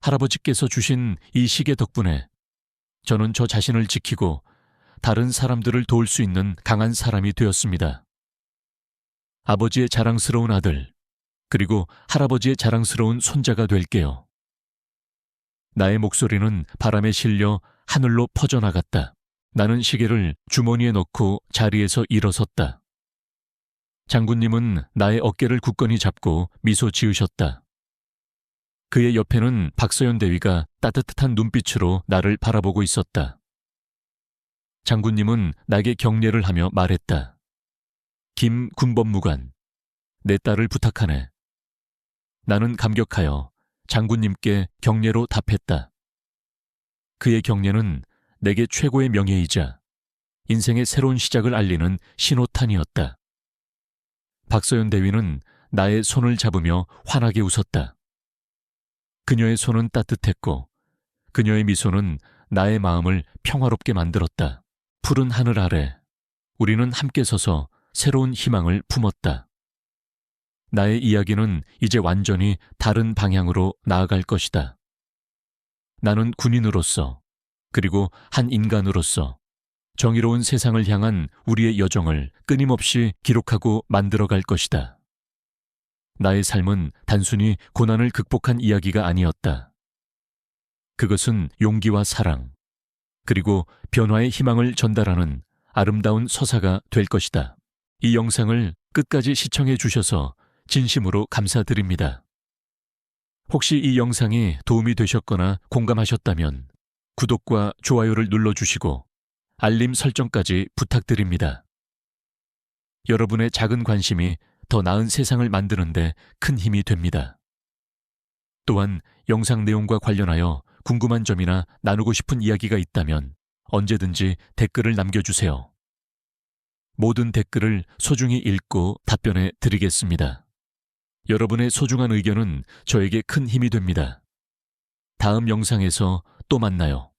할아버지께서 주신 이 시계 덕분에 저는 저 자신을 지키고 다른 사람들을 도울 수 있는 강한 사람이 되었습니다. 아버지의 자랑스러운 아들, 그리고 할아버지의 자랑스러운 손자가 될게요. 나의 목소리는 바람에 실려 하늘로 퍼져나갔다. 나는 시계를 주머니에 넣고 자리에서 일어섰다. 장군님은 나의 어깨를 굳건히 잡고 미소 지으셨다. 그의 옆에는 박서연 대위가 따뜻한 눈빛으로 나를 바라보고 있었다. 장군님은 나에게 격려를 하며 말했다. 김 군법무관, 내 딸을 부탁하네. 나는 감격하여 장군님께 격려로 답했다. 그의 격려는 내게 최고의 명예이자 인생의 새로운 시작을 알리는 신호탄이었다. 박서연 대위는 나의 손을 잡으며 환하게 웃었다. 그녀의 손은 따뜻했고 그녀의 미소는 나의 마음을 평화롭게 만들었다. 푸른 하늘 아래 우리는 함께 서서 새로운 희망을 품었다. 나의 이야기는 이제 완전히 다른 방향으로 나아갈 것이다. 나는 군인으로서 그리고 한 인간으로서 정의로운 세상을 향한 우리의 여정을 끊임없이 기록하고 만들어갈 것이다. 나의 삶은 단순히 고난을 극복한 이야기가 아니었다. 그것은 용기와 사랑, 그리고 변화의 희망을 전달하는 아름다운 서사가 될 것이다. 이 영상을 끝까지 시청해 주셔서 진심으로 감사드립니다. 혹시 이 영상이 도움이 되셨거나 공감하셨다면 구독과 좋아요를 눌러주시고 알림 설정까지 부탁드립니다. 여러분의 작은 관심이 더 나은 세상을 만드는데 큰 힘이 됩니다. 또한 영상 내용과 관련하여 궁금한 점이나 나누고 싶은 이야기가 있다면 언제든지 댓글을 남겨주세요. 모든 댓글을 소중히 읽고 답변해 드리겠습니다. 여러분의 소중한 의견은 저에게 큰 힘이 됩니다. 다음 영상에서 또 만나요.